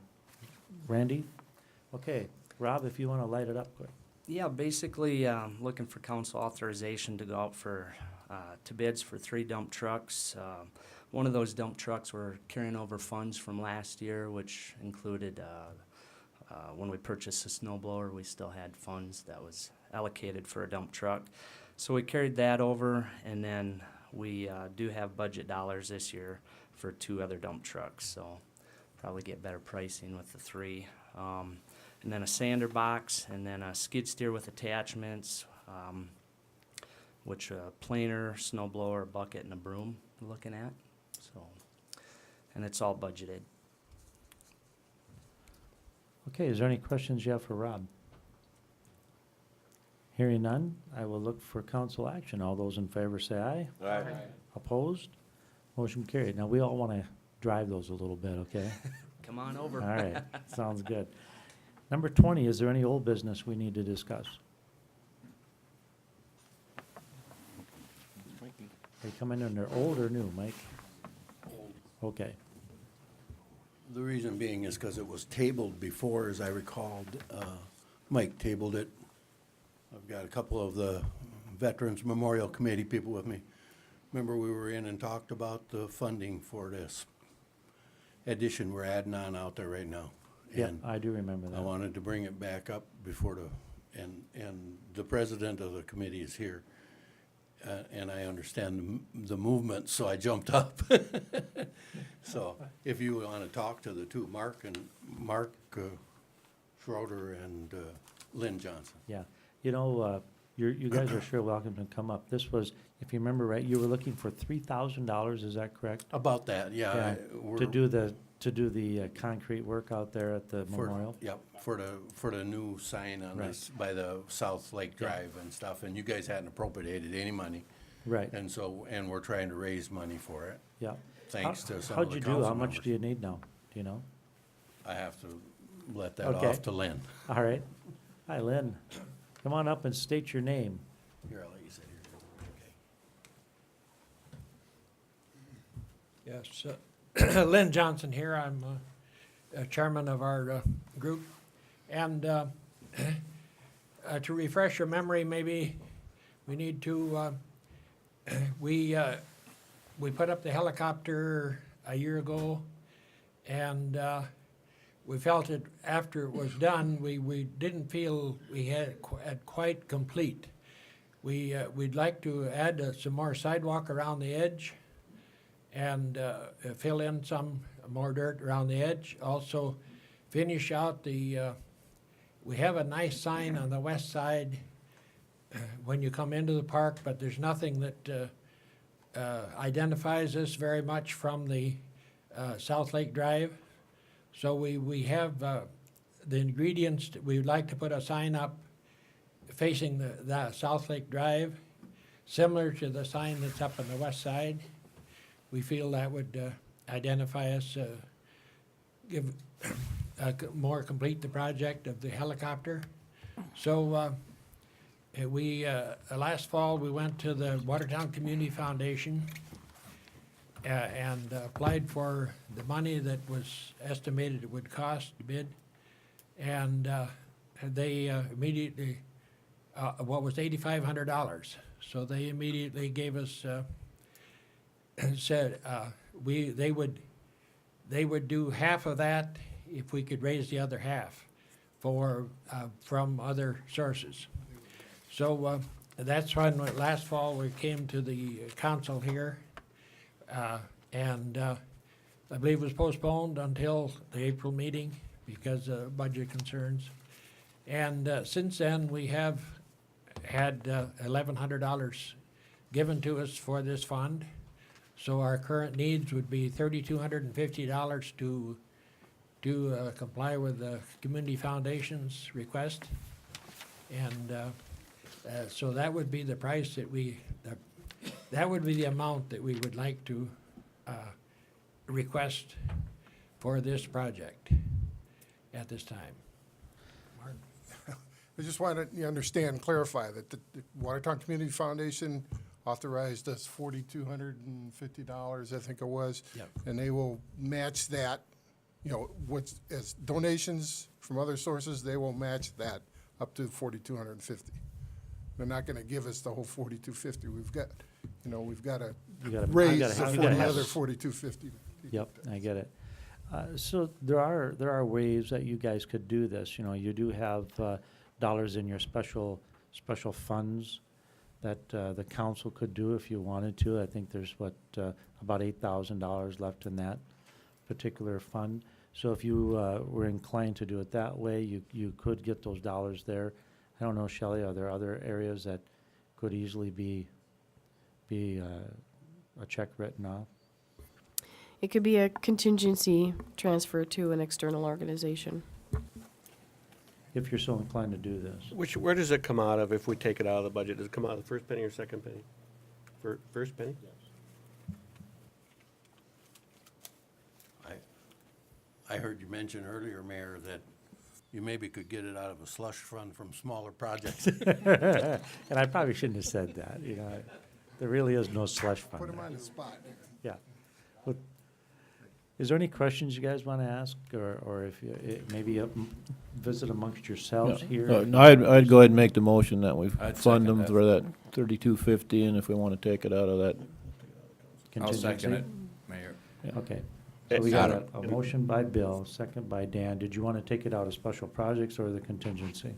Randy. Okay, Rob, if you want to light it up quick. Yeah, basically, looking for council authorization to go out for, to bids for 3 dump trucks. One of those dump trucks, we're carrying over funds from last year, which included, when we purchased the snow blower, we still had funds that was allocated for a dump truck. So we carried that over, and then we do have budget dollars this year for 2 other dump trucks, so probably get better pricing with the 3. And then a sander box, and then a skid steer with attachments, which a planer, snow blower, bucket, and a broom we're looking at. So, and it's all budgeted. Okay, is there any questions you have for Rob? Hearing none, I will look for council action. All those in favor say aye. Aye. Opposed? Motion carried. Now, we all want to drive those a little bit, okay? Come on over. All right, sounds good. Number 20, is there any old business we need to discuss? They come in and they're old or new, Mike? Old. Okay, The reason being is because it was tabled before, as I recalled. Mike tabled it. I've got a couple of the Veterans Memorial Committee people with me. Remember, we were in and talked about the funding for this addition we're adding on out there right now. yeah, And I do remember I that. wanted to bring it back up before and the president of the committee is here. And I understand the movement, so I jumped up. So if you want to talk to the two, Mark Schroeder and Lynn Johnson. Yeah, you know, you guys are sure welcome to come up. This was, if you remember right, you were looking for $3,000, is that correct? About that, yeah. To do the concrete work out there at the memorial? Yep, for the new sign on Right. this, by the South Lake Yeah. Drive and stuff, and you guys hadn't appropriated any money. Right, And so, and we're trying to raise money for it, yeah. thanks How- to some of How'd the you do? council How much members. do you need now? Do you know? I have to let that Okay. off to Lynn. All right. Hi, Lynn. Come on up and state your name. Here, I'll let you sit here. Okay. Yes, Lynn Johnson here. I'm chairman of our group. And to refresh your memory, maybe we need to, we put up the helicopter a year ago, and we felt it after it was done, we didn't feel we had quite complete. We'd like to add some more sidewalk around the edge and fill in some more dirt around the edge. Also finish out we have a nice sign on the west side when you come into the park, but there's nothing that identifies us very much from the South Lake Drive. So we have the ingredients. We would like to put a sign up facing the South Lake Drive, similar to the sign that's up on the west side. We feel that would identify us, more complete the project of the helicopter. So last fall, we went to the Watertown Community Foundation and applied for the money that was estimated it would cost to bid. And they immediately, what was $8,500. So they immediately gave us, said they would do half of that if we could raise the other half from other sources. So that's when last fall we came to the council here, and I believe it was postponed until the April meeting because of budget concerns. And since then, we have had $1,100 given to us for this fund. So our current needs would be $3,250 to comply with the Community Foundation's request. And so that would be the price that would be the amount that we would like to request for this project at this time. I just want to understand, clarify that the Watertown Community Foundation authorized us $4,250, I think it was. Yep. And they will match that, what's, as donations from other sources, they will match that up to $4,250. They're not going to give us the whole $4,250. We've got to raise the other $4,250. Yep, I get it. So there are ways that you guys could do this. You do have dollars in your special funds that the council could do if you wanted to. I think there's about $8,000 left in that particular fund. So if you were inclined to do it that way, you could get those dollars there. I don't know, Shelley, are there other areas that could easily be a check written off? It could be a contingency transfer to an external organization. If you're so inclined to do this. Where does it come out of if we take it out of the budget? Does it come out of the first penny or second penny? First penny? I heard you mention earlier, Mayor, that you maybe could get it out of a slush fund from smaller projects. And I probably shouldn't have said that, there really is no slush fund. Put them there. on the spot. Yeah. Well, is there any questions you guys want to ask, or if you, maybe visit amongst yourselves here? No, I'd go ahead and make the motion that we I'd fund second them that. for that $3,250, and if we want to take it out of that. I'll second Contingency? it, Mayor. Okay. So we got a motion by Bill, second by Dan. Did you want to take it out of special projects or the contingency?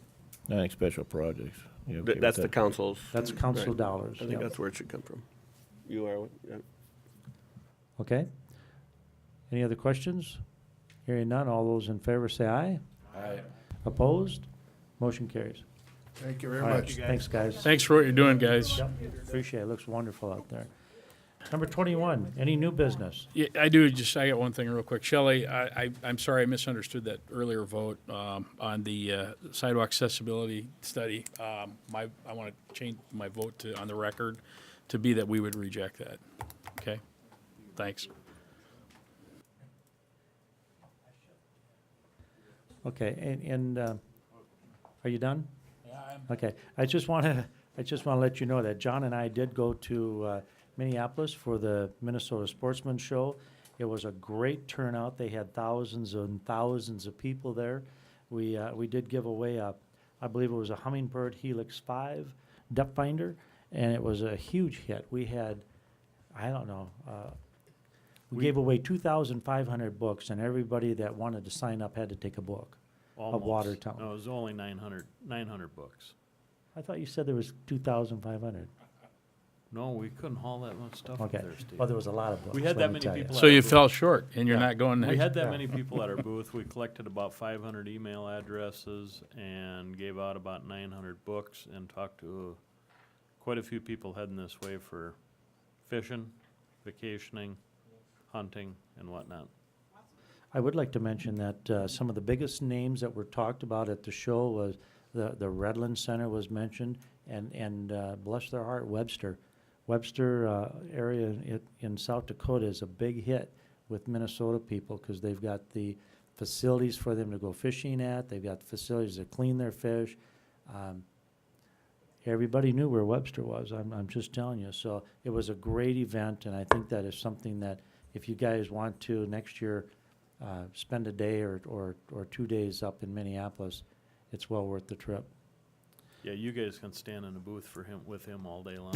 I think special projects. You okay with That's the that? council's. That's council right. dollars. I think yep. that's where it should come from. You are, yeah. Okay. Any other questions? Hearing none, all those in favor say aye. Aye. Opposed? Motion carries. Thank you very All right, much. thanks, guys. Thanks for what you're doing, guys. Yep, appreciate it. Looks wonderful out there. Number 21, any new business? Yeah, I got one thing real quick. Shelley, I'm sorry I misunderstood that earlier vote on the sidewalk accessibility study. I want to change my vote on the record to be that we would reject that. Okay? Thanks. Okay, and are you done? Yeah, okay, I just want to let you know that John and I did go to Minneapolis for the Minnesota Sportsman Show. It was a great turnout. They had thousands and thousands of people there. We did give away I believe it was a Humminbird Helix 5 depth finder, and it was a huge hit. We had, I don't know, we gave away 2,500 books, and everybody that wanted to sign up had to take a book of Almost. Watertown. No, it was only 900 books. I thought you said there was 2,500. No, we couldn't haul that much stuff up Okay, there, Steve. well, there was a lot of books. We had let that me many tell you. people. So you fell short, and you're not going We next. had that Yeah. many people at our booth. We collected about 500 email addresses and gave out about 900 books and talked to quite a few people heading this way for fishing, vacationing, hunting, and whatnot. I would like to mention that some of the biggest names that were talked about at the show was the Redland Center was mentioned, and bless their heart, Webster. Webster area in South Dakota is a big hit with Minnesota people because they've got the facilities for them to go fishing at. They've got facilities to clean their fish. Everybody knew where Webster was, I'm just telling you. So it was a great event, and I think that is something that if you guys want to next year spend a day or 2 days up in Minneapolis, it's well worth the trip. Yeah, you guys can stand in a booth with him all day long.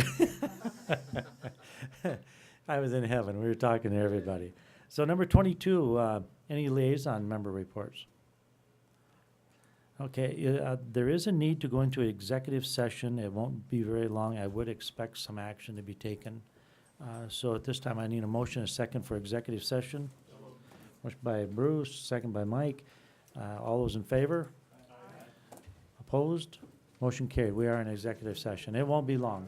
I was in heaven. We were talking to everybody. So number 22, any liaison member reports? Okay, there is a need to go into executive session. It won't be very long. I would expect some action to be taken. So at this time, I need a motion, a second for executive session. Motion by Bruce, second by Mike. All those in favor? Opposed? Motion carried. We are in executive session. It won't be long.